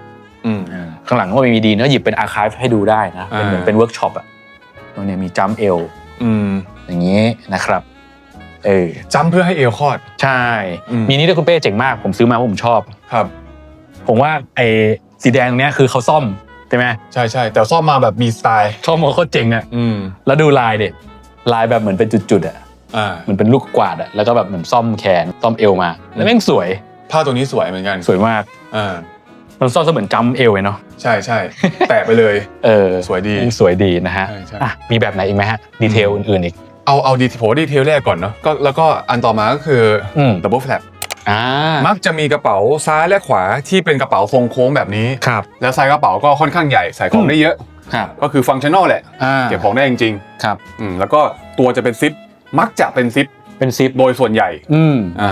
S1: ข้างหลังก็มีดีนะหยิบเป็นอาร์คายฟ์ให้ดูได้นะเป็นเหมือนเป็นเวิร์กช็อปอ่ะตรงนี้มีจัมป์เอวอย่างงี้นะครับ
S2: จัมป์เพื่อให้เอวคลอด
S1: ใช่มีนี้ด้วยคุณเป้เจ๋งมากผมซื้อมาเพราะผมชอบ
S2: ครับ
S1: ผมว่าไอ้สีแดงตรงนี้คือเขาซ่อมใช่ไหม
S2: ใช่แต่ซ่อมมาแบบมีสไตล์
S1: ซ่อมมาโคตรเจ๋งอ่ะแล้วดูลายเด็ดลายแบบเหมือนเป็นจุดๆอ่ะเหมือนเป็นลูกกวาดอ่ะแล้วก็แบบเหมือนซ่อมแขนซ่อมเอวมาแล้วแม่งสวย
S2: ผ้าตัวนี้สวยเหมือนกัน
S1: สวยมากมันซ่อมเหมือนจัมเอวเนาะ
S2: ใช่แตะไปเลยสวย
S1: ดีนะฮะมีแบบไหนอีกไหมฮะดีเทลอื่นๆอีก
S2: เอาดีเทลแรกก่อนเนาะก็แล้วก็อันต่อมาก็คือดับเบิลแฟลปมักจะมีกระเป๋าซ้ายและขวาที่เป็นกระเป๋าทรงโค้งแบบนี้
S1: ครับ
S2: แล้วไซส์กระเป๋าก็ค่อนข้างใหญ่ใส่ของได้เยอะ
S1: ครับ
S2: ก็คือฟังก์ชั่นอลแหละเก็บของได้จริง
S1: ๆครับ
S2: แล้วก็ตัวจะเป็นซิปมักจะเป็นซิปโดยส่วนใหญ่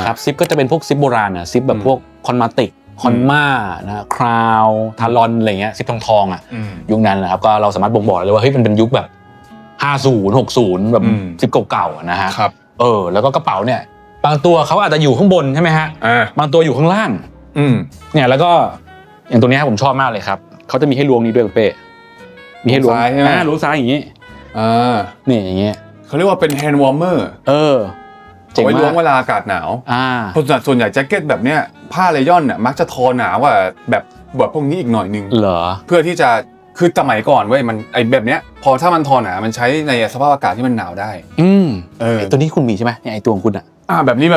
S1: ครับซิปก็จะเป็นพวกซิปโบราณซิปแบบพวกคอนมาติกคอนมานะคราวทารอนอะไรเงี้ยซิปทองยุคนั้นนะครับก็เราสามารถบ่งบอกเลยว่าเฮ้ยมันเป็นยุคแบบ50 60แบบซิปเก่าๆนะฮะ
S2: ครับ
S1: แล้วก็กระเป๋าเนี่ยบางตัวเขาอาจจะอยู่ข้างบนใช่ไหมฮะบางตัวอยู่ข้างล่างเนี่ยแล้วก็อย่างตัวนี้ผมชอบมากเลยครับเขาจะมีให้ล้วงนี้ด้วยเป้มีให้ล้วงล้วงซ้ายอย่างนี้นี่อย่างเงี้ย
S2: เขาเรียกว่าเป็นแฮนด์วอร์มเมอร์
S1: เจ๋งมาก
S2: ไว้ล้วงเวลาอากาศหนาวเพราะส่วนใหญ่แจ็คเก็ตแบบเนี้ยผ้าเลยอนน่ะมักจะทอหนากว่าแบบพวกนี้อีกหน่อยนึง
S1: เหรอ
S2: เพื่อที่จะคือสมัยก่อนเว้ยมันไอแบบเนี้ยพอถ้ามันทอหนามันใช้ในสภาพอากาศที่มันหนาวได้
S1: ไอตัวนี้คุณมีใช่ไหมไอตัวของคุณ
S2: แบบนี้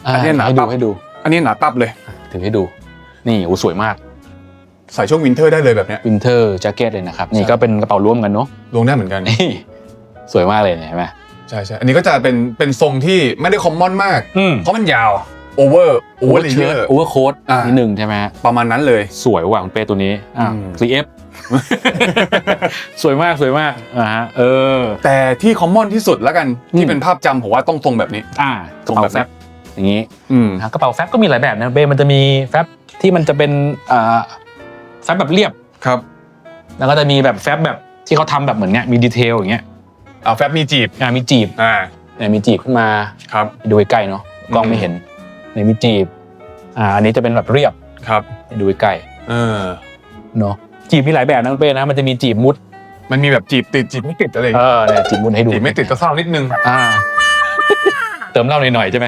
S2: อันนี้หนาตับ
S1: ให้ดู
S2: อันนี้หนาตับเลย
S1: ถือให้ดูนี่โอ้สวยมาก
S2: ใส่ช่วงวินเทอร์ได้เลยแบบเนี้ย
S1: วินเทอร์แจ็คเก็ตเลยนะครับนี่ก็เป็นกระเป๋าร่วมกันเนาะ
S2: ล้วงได้เหมือนกัน
S1: สวยมากเลยเห็นไหม
S2: ใช่อันนี้ก็จะเป็นทรงที่ไม่ได้คอมมอนมากเพราะมันยาวโอเวอร์
S1: เลเยอร์โอเวอร์โค้ดนิดนึงใช่ไหม
S2: ประมาณนั้นเลย
S1: สวยว่ะคุณเป้ตัวนี้3F สวยมาก
S2: แต่ที่คอมมอนที่สุดแล้วกันที่เป็นภาพจำผมว่าต้องทรงแบบนี้
S1: กระเป๋าแฟบอย่างนี้กระเป๋าแฟบก็มีหลายแบบนะเป้มันจะมีแฟบที่มันจะเป็นแฟบแบบเรียบ
S2: ครับ
S1: แล้วก็จะมีแบบแฟบแบบที่เขาทำแบบเหมือนเงี้ยมีดีเทลอย่างเงี้ย
S2: แฟบมีจีบ
S1: มีจีบเนี่ยมีจีบขึ้นมา
S2: ครับ
S1: ดูใกล้ๆเนาะกล้องไม่เห็นเนี่ยมีจีบอันนี้จะเป็นแบบเรียบ
S2: ครับ
S1: ดูใกล้เนาะจีบมีหลายแบบนะเป้นะมันจะมีจีบมุด
S2: มันมีแบบจีบติดจีบไม่ติดอะไร
S1: เนี่ยจีบมุดให้ดู
S2: จีบไม่ติดก็เศร้านิดนึง
S1: เติมเหล้าหน่อยๆใช่ไหม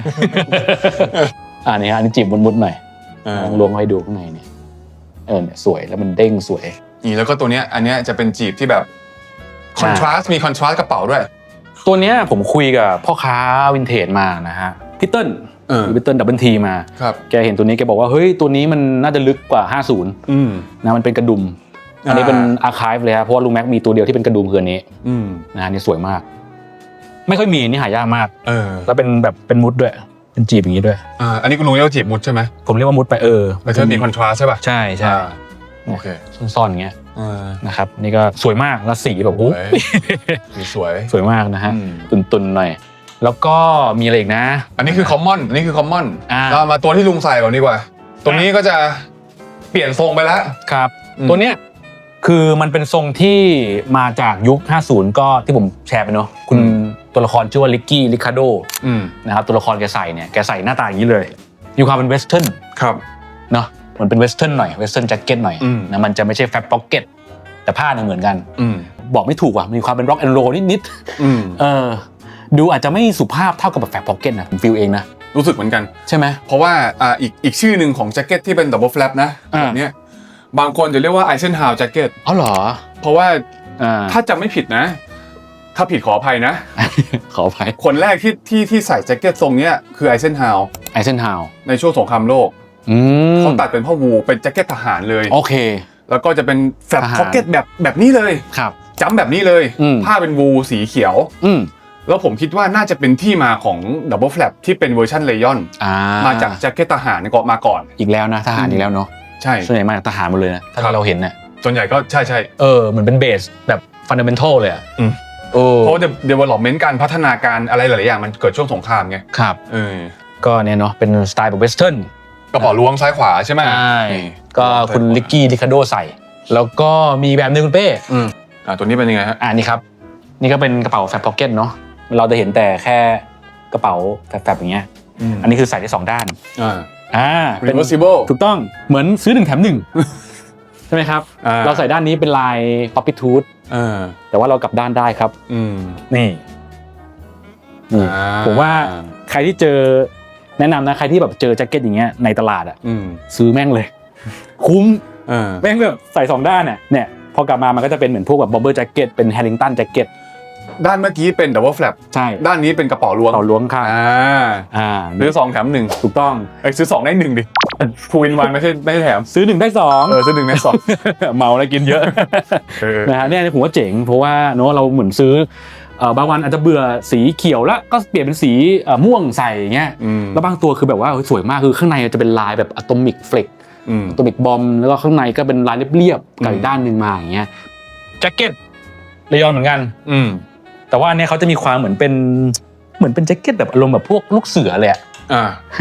S1: นี่ฮะอันนี้จีบมุดๆหน่อยลวงให้ดูข้างในเนี่ยเนี่ยสวยแล้วมันเด้งสวย
S2: นี่แล้วก็ตัวเนี้ยอันเนี้ยจะเป็นจีบที่แบบคอนทราสต์มีคอนทราสต์กระเป๋าด้วย
S1: ตัวเนี้ยผมคุยกับพ่อค้าวินเทจมานะฮะพี่เติ้ลดับเบิลทีมาแกเห็นตัวนี้แกบอกว่าเฮ้ยตัวนี้มันน่าจะลึกกว่า50นะมันเป็นกระดุมอันนี้เป็นอาร์คายฟ์เลยครับเพราะว่าลุงแม็กมีตัวเดียวที่เป็นกระดุมคืออันนี้นะนี่สวยมากไม่ค่อยมีนี่หายากมากแล้วเป็นแบบเป็นมุดด้วยเป็นจีบอย่างนี้ด้วย
S2: อันนี้คุณลุงเรียกว่าจีบมุดใช่ไหม
S1: ผมเรียกว่ามุดไป
S2: มันจะมีคอนทราสต์ใช่ป่ะ
S1: ใช่
S2: โอเค
S1: ซ่อนๆอย่างเงี้ยนะครับนี่ก็สวยมากแล้วสีแบบโอ้สวยมากนะฮะตุนๆหน่อยแล้วก็มีอะไรอีกนะ
S2: อันนี้คือคอมมอนเรามาตัวที่ลุงใส่ก่อนดีกว่าตรงนี้ก็จะเปลี่ยนทรงไปแล้ว
S1: ครับตัวเนี้ยคือมันเป็นทรงที่มาจากยุค50ก็ที่ผมแชร์ไปเนาะคุณตัวละครชื่อว่าลิกกี้ริคาร์โดนะครับตัวละครแกใส่หน้าตาอย่างนี้เลยมีความเป็นเวสเทิร์น
S2: ครับ
S1: เนาะมันเป็นเวสเทิร์นหน่อยเวสเทิร์นแจ็คเก็ตหน่อยนะมันจะไม่ใช่แฟบพ็อกเก็ตแต่ผ้าเนี่ยเหมือนกันบอกไม่ถูกว่ะมีความเป็นร็อกแอนด์โรลนิดๆดูอาจจะไม่สุภาพเท่ากับแบบแฟบพ็อกเก็ตนะผมฟีลเองนะ
S2: รู้สึกเหมือนกัน
S1: ใช่ไหม
S2: เพราะว่าอีกชื่อหนึ่งของแจ็คเก็ตที่เป็นดับเบิลแฟลปนะแบบเนี้ยบางคนจะเรียกว่าไอเซนฮาวแจ็คเก็ต
S1: อ๋อเหรอ
S2: เพราะว่าถ้าจำไม่ผิดนะถ้าผิดขออภัยนะ
S1: ขออภัย
S2: คนแรกที่ใส่แจ็คเก็ตทรงเนี้ยคือไอเซนฮาวในช่วงสงครามโลกเขาตัดเป็นผ้าวูเป็นแจ็คเก็ตทหารเลย
S1: โอเค
S2: แล้วก็จะเป็นแฟลป
S1: ทหาร
S2: พ็อกเก็ตแบบนี้เลย
S1: ครับ
S2: จำแบบนี้เลย ผ้าเป็นวูสีเขียว แล้วผมคิดว่าน่าจะเป็นที่มาของดับเบิลแฟลปที่เป็นเวอร์ชันเลยอนมาจากแจ็คเก็ตทหารก็มาก่อน
S1: อีกแล้วนะทหารอีกแล้วเนาะ
S2: ใช่
S1: ส่วนใหญ่มาจากทหารหมดเลยนะถ้าเราเห็นน่ะ
S2: ส่วนใหญ่ก็ใช่
S1: เหมือนเป็นเบสแบบฟันดัมเมนทัลเลยอ่ะ
S2: เพราะ development การพัฒนาการอะไรหลายๆอย่างมันเกิดช่วงสงครามไง
S1: ครับก็เนี่ยเนาะเป็นสไตล์แบบเวสเทิร์น
S2: กระเป๋าล้วงซ้ายขวาใช่ไหม
S1: ใช่ก็คุณลิกกี้ลิคาโดใส่แล้วก็มีแบบนึงคุณเป้
S2: ตัวนี้เป็นยังไงฮะ
S1: นี่ครับนี่ก็เป็นกระเป๋าแฟบพ็อกเก็ตเนาะเราจะเห็นแต่แค่กระเป๋าแฟบอย่างเงี้ยอันนี้คือใส่ได้2ด้านเป็น
S2: reversible
S1: ถูกต้องเหมือนซื้อ1แถม1ใช่ไหมครับเราใส่ด้านนี้เป็นลาย Poppy Tooth แต่ว่าเรากลับด้านได้ครับนี่ผมว่าใครที่เจอแนะนำนะใครที่แบบเจอแจ็คเก็ตอย่างเงี้ยในตลาดอ่ะซื้อแม่งเลยคุ้มแม่งแบบใส่2ด้านเนี่ยพอกลับมามันก็จะเป็นเหมือนพวกแบบบอบเบอร์แจ็คเก็ตเป็นแฮร์ริงตันแจ็คเก็ต
S2: ด้านเมื่อกี้เป็นดับเบิลแฟลป
S1: ใช่
S2: ด้านนี้เป็นกระเป๋าล้วง
S1: ค่ะ
S2: ซื้อ2แถม1
S1: ถูกต้อง
S2: ซื้อ2ได้1ดิพูวินวันไม่ใช่แถม
S1: ซื้อ1ได้2
S2: ซื้อ1ได้2
S1: เมาแล้วกินเยอะนะฮะเนี่ยผมว่าเจ๋งเพราะว่าเนาะเราเหมือนซื้อบางวันอาจจะเบื่อสีเขียวแล้วก็เปลี่ยนเป็นสีม่วงใส่อย่างเงี้ยแล้วบางตัวคือแบบว่าสวยมากคือข้างในจะเป็นลายแบบอะตอมิกเฟล็กอะตอมิกบอมแล้วก็ข้างในก็เป็นลายเรียบๆกับอีกด้านนึงมาอย่างเงี้ยแจ็คเก็ตเลยอนเหมือนกันแต่ว่าอันนี้เขาจะมีความเหมือนเป็นแจ็คเก็ตแบบอารมณ์แบบพวกลูกเสือเลย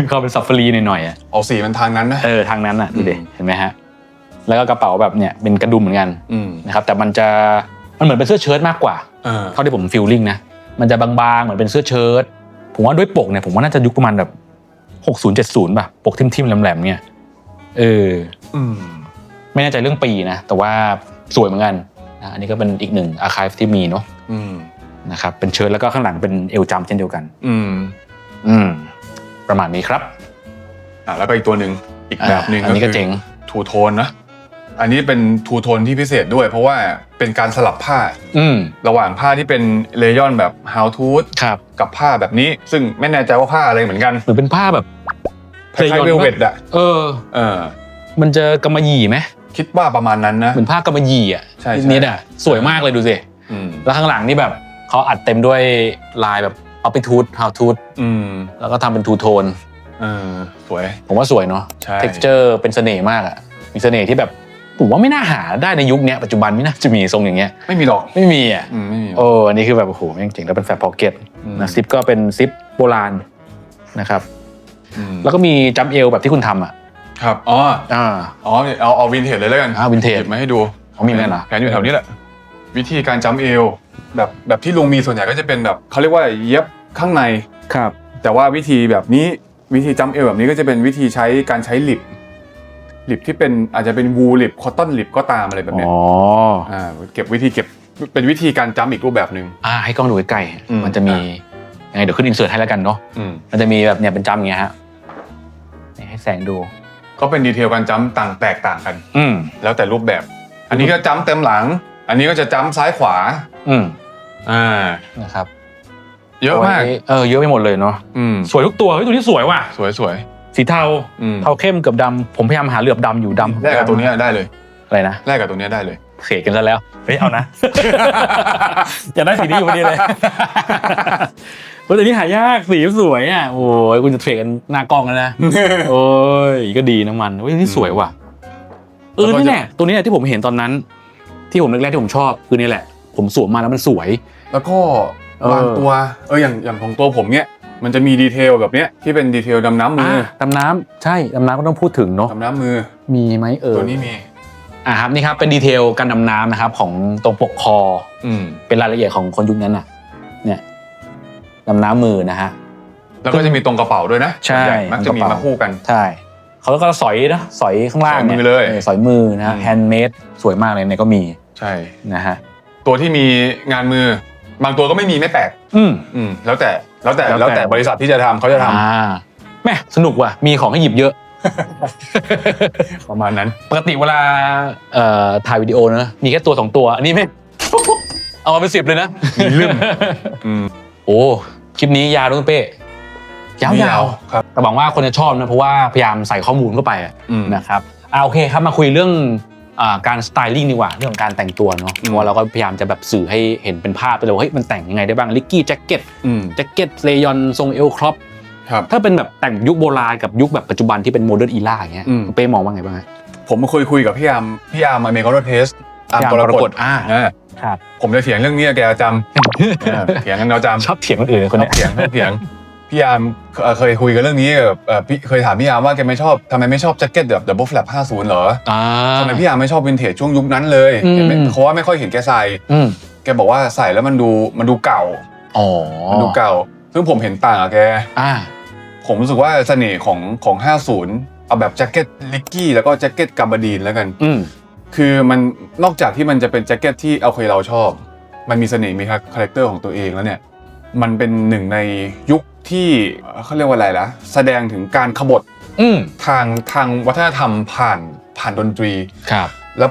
S1: เขาเป็นซัฟฟารีหน่อยๆ
S2: เอาสีมันทางนั้นนะ
S1: ทางนั้นดูดิเห็นไหมฮะแล้วก็กระเป๋าแบบเนี่ยเป็นกระดุมเหมือนกันนะครับแต่มันเหมือนเป็นเสื้อเชิ้ตมากกว่าเท่าที่ผมฟีลลิ่งนะมันจะบางๆเหมือนเป็นเสื้อเชิ้ตผมว่าด้วยปกเนี่ยผมว่าน่าจะยุคประมาณแบบ60-70ป่ะปกทิ่มๆแหลมๆเนี่ยไม่แน่ใจเรื่องปีนะแต่ว่าสวยเหมือนกันอันนี้ก็เป็นอีกหนึ่งอาร์ไคฟ์ที่มีเนาะนะครับเป็นเชิ้ตแล้วก็ข้างหลังเป็นเอลจัมเช่นเดียวกันประมาณนี้ครับ
S2: แล้วก็อีกตัวหนึ่งอีกแบบหนึ่ง
S1: อันนี้ก็เจ๋ง
S2: ทูโทนนะอันนี้เป็นทูโทนที่พิเศษด้วยเพราะว่าเป็นการสลับผ้าระหว่างผ้าที่เป็นเลยอนแบบฮาวทูธกับผ้าแบบนี้ซึ่งไม่แน่ใจว่าผ้าอะไรเหมือนกัน
S1: หรือเป็นผ้าแบบ
S2: คล้ายๆเวลเวทอ่ะ
S1: มันจะกำมะหยี่ไหม
S2: คิดว่าประมาณนั้นนะ
S1: เหมือนผ้ากำมะหยี่อ่ะ
S2: ใช่
S1: นี่อ่ะสวยมากเลยดูสิแล้วข้างหลังนี่แบบเขาอัดเต็มด้วยลายแบบเอาไปทูธฮาวทูธแล้วก็ทำเป็นทูโทน
S2: สวย
S1: ผมว่าสวยเนาะ texture เป็นเสน่ห์มากอ่ะมีเสน่ห์ที่แบบผมว่าไม่น่าหาได้ในยุคนี้ปัจจุบันไม่น่าจะมีทรงอย่างเงี้ย
S2: ไม่มีหรอก
S1: ไม่มีอ่ะอันนี้คือแบบโอ้โหแม่งเจ๋งแล้วเป็นแฟบพ็อกเก็ตนะซิปก็เป็นซิปโบราณนะครับแล้วก็มีจัมเอลแบบที่คุณทำอ่ะ
S2: ครับเอาวินเทจเลยแล้วกัน
S1: วินเทจ
S2: มาให้ดู
S1: เขามีไหมล่ะ
S2: แผนอยู่แถวนี้แหละวิธีการจัมเอลแบบที่ลุงมีส่วนใหญ่ก็จะเป็นแบบเขาเรียกว่าเย็บข้างใน
S1: ครับ
S2: แต่ว่าวิธีแบบนี้วิธีจัมเอลแบบนี้ก็จะเป็นวิธีการใช้ลิปที่เป็นอาจจะเป็นวูลิปคอตตอนลิปก็ตามอะไรแบบเนี้ยเก็บเป็นวิธีการจัมอีกรูปแบบนึง
S1: ให้กล้องดูใกล้ๆมันจะมียังไงเดี๋ยวขึ้นอินเสิร์ตให้แล้วกันเนาะมันจะมีแบบเนี่ยเป็นจัมอย่างเงี้ยฮะให้แสงดู
S2: ก็เป็นดีเทลการจัมแตกต่างกันแล้วแต่รูปแบบอันนี้ก็จัมเต็มหลังอันนี้ก็จะจัมซ้ายขวา
S1: นะครับ
S2: เยอะมาก
S1: เยอะไปหมดเลยเนาะสวยทุกตัวตัวนี้สวยว่ะ
S2: สวย
S1: สีเทาเข้มกับดำผมพยายามหาเหลือบดำอยู่ดำ
S2: แลกกับตัวนี้ได้เลย
S1: อะไรนะ
S2: แลกกับตัวนี้ได้เลย
S1: เขกกันซะแล้วเอานะจะได้สีนี้อยู่พอดีเลยตัวนี้หายากสีสวยอ่ะโอ้ยคุณจะเทรดกันหน้ากล้องแล้วนะโอ้ยก็ดีน้ำมันนี่สวยว่ะนี่แหละตัวนี้ที่ผมเห็นตอนนั้นที่ผมแรกๆที่ผมชอบคือนี่แหละผมสวมมาแล้วมันสวย
S2: แล้วก็บางตัวอย่างของตัวผมเนี้ยมันจะมีดีเทลแบบเนี้ยที่เป็นดีเทลดำน้ำมือ
S1: ดำน้ำใช่ดำน้ำก็ต้องพูดถึงเนาะ
S2: ดำน้ำมือ
S1: มีไหม
S2: ตัวนี้มี
S1: ครับนี่ครับเป็นดีเทลการดำน้ำนะครับของตรงปกคอเป็นรายละเอียดของคนยุคนั้นน่ะเนี่ยดำน้ำมือนะฮะ
S2: แล้วก็จะมีตรงกระเป๋าด้วยนะ
S1: ใช่
S2: มักจะมีมาคู่กัน
S1: ใช่เขาก็สอยข้างล่าง
S2: เนี่ย
S1: สอยมือนะแฮนด์เมดสวยมากเลยเนี่ยก็มี
S2: ใช่
S1: นะฮะ
S2: ตัวที่มีงานมือบางตัวก็ไม่มีไม่แปลกแล้วแต่บริษัทที่จะทำเขาจะท
S1: ำแม่สนุกว่ะมีของให้หยิบเยอะ
S2: ประมาณนั้น
S1: ปกติเวลาถ่ายวิดีโอนะมีแค่ตัว2ตัวอันนี้ไม่เอามาเป็น10เลยนะ
S2: ลืม
S1: โอ้คลิปนี้ยาวด้วยเป้ยาว
S2: ครับ
S1: แต่หวังว่าคนจะชอบนะเพราะว่าพยายามใส่ข้อมูลเข้าไปนะครับโอเคครับมาคุยเรื่อง การสไตลิ่งดีกว่าเรื่องของการแต่งตัวเนาะเพราะเราก็พยายามจะแบบสื่อให้เห็นเป็นภาพไปเลยว่าเฮ้ยมันแต่งยังไงได้บ้างลิกกี้แจ็คเก็ตเลยอนทรงเอลครอปถ้าเป็นแบบแต่งยุคโบราณกับยุคแบบปัจจุบันที่เป็นโมเดิร์นอีล่าอย่างเงี้ยเป้มองว่าไงบ้างฮะ
S2: ผมเคยคุยกับพี่อาร์มอเมริกันเทสอาร์มกรกฎ
S1: ครับ
S2: ผมจะเถียงเรื่องนี้แกจำเถียงกันเราจำ
S1: ชอบเถียงคนอื่นคนนี้
S2: เถียงพี่อาร์มเคยคุยกันเรื่องนี้กับเคยถามพี่อาร์มว่าแกทำไมไม่ชอบแจ็คเก็ตแบบดับเบิลแฟลป50เหรอทำไมพี่อาร์มไม่ชอบวินเทจช่วงยุคนั้นเลยเพราะว่าไม่ค่อยเห็นแกใส่แกบอกว่าใส่แล้วมันดูเก่ามันดูเก่าซึ่งผมเห็นต่างกับแกผมรู้สึกว่าเสน่ห์ของ50เอาแบบแจ็คเก็ตลิกกี้แล้วก็แจ็คเก็ตกาบาดีนแล้วกันคือมันนอกจากที่มันจะเป็นแจ็คเก็ตที่เอาเคยเราชอบมันมีเสน่ห์มีคาแรคเตอร์ของตัวเองแล้วเนี่ยมันเป็นหนึ่งในยุคที่เขาเรียกว่าอะไรล่ะแสดงถึงการขบฏทางวัฒนธรรมผ่านดนตรี
S1: ครับ
S2: แล้ว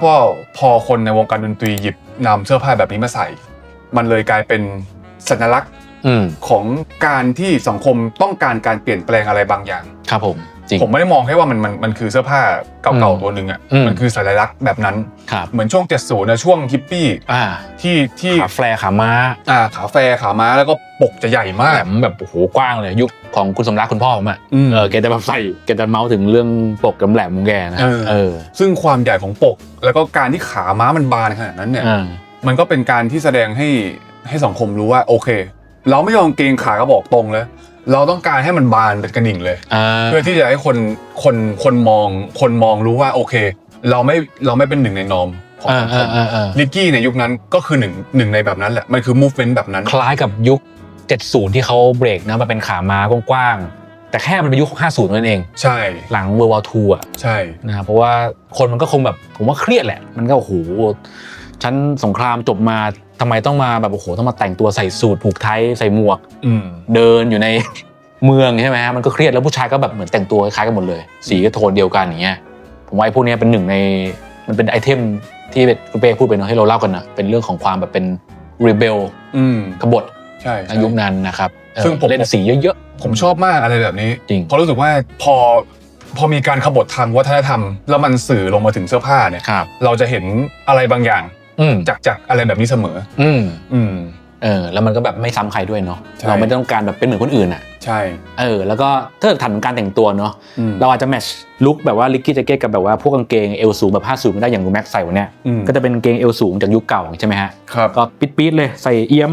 S2: พอคนในวงการดนตรีหยิบนำเสื้อผ้าแบบนี้มาใส่มันเลยกลายเป็นสัญลักษณ์ของการที่สังคมต้องการเปลี่ยนแปลงอะไรบางอย่าง
S1: ครับผม
S2: ไม่ได้มองแค่ว่ามันคือเสื้อผ้าเก่าๆตัวนึงอ่ะมันคือสัญลักษณ์แบบนั้นเหมือนช่วง70นะช่วงฮิปปี้ที่
S1: ขาแฟร์ขาม้า
S2: ขาแฟร์ขาม้าแล้วก็ปกจะใหญ่มาก
S1: แบบโอ้โหกว้างเลยยุคของคุณสมรักคุณพ่อผมอ่ะแกจะแบบแกจะเมาส์ถึงเรื่องปกแหลมของแกนะ
S2: ซึ่งความใหญ่ของปกแล้วก็การที่ขาม้ามันบานขนาดนั้นเนี่ยมันก็เป็นการที่แสดงให้สังคมรู้ว่าโอเคเราไม่ยอมเกรงขากระบอกตรงเลยเราต้องการให้มันบานเป็นกระดิ่งเลยเพื่อที่จะให้คนมองรู้ว่าโอเคเราไม่เป็นหนึ่งในนอมของสังคมลิกกี้ในยุคนั้นก็คือหนึ่งในแบบนั้นแหละมันคือ movement แบบนั้น
S1: คล้ายกับยุค70ที่เขาเบรกนะมาเป็นขาม้ากว้างๆแต่แค่มันเป็นยุค50นั่นเอง
S2: ใช่
S1: หลัง World War II อ่ะ
S2: ใช่
S1: นะครับเพราะว่าคนมันก็คงแบบผมว่าเครียดแหละมันก็โอ้โหชั้นสงครามจบมาทำไมต้องมาแบบโอ้โหต้องมาแต่งตัวใส่สูทผูกไทใส่หมวกเดินอยู่ในเมืองใช่ไหมฮะมันก็เครียดแล้วผู้ชายก็แบบเหมือนแต่งตัวคล้ายกันหมดเลยสีก็โทนเดียวกันอย่างเงี้ยผมว่าไอ้พวกนี้เป็นหนึ่งในมันเป็นไอเทมที่คุณเป้พูดไปเนาะให้เราเล่ากันนะเป็นเรื่องของความแบบเป็นรีเบลกบฏในยุคนั้นนะครับ
S2: ซึ่งผม
S1: เล่นสีเยอะ
S2: ๆผมชอบมากอะไรแบบนี้
S1: จริง
S2: เพราะรู้สึกว่าพอมีการขบฏทางวัฒนธรรมแล้วมันสื่อลงมาถึงเสื้อผ้าเนี่ยเราจะเห็นอะไรบางอย่างจากอะไรแบบนี้เสมอ
S1: แล้วมันก็แบบไม่ซ้ำใครด้วยเนาะเราไม่ต้องการแบบเป็นเหมือนคนอื่นอ่ะ
S2: ใช่
S1: แล้วก็ถ้าถัดการแต่งตัวเนาะเราอาจจะแมทช์ลุคแบบว่าลิกกี้แจ็คเก็ตกับแบบว่าพวกกางเกงเอวสูงแบบ50ไม่ได้อย่างลูแม็กใส่วันเนี้ยก็จะเป็นกางเกงเอวสูงจากยุคเก่าใช่ไหมฮะก็ปิดๆเลยใส่เอี้ยม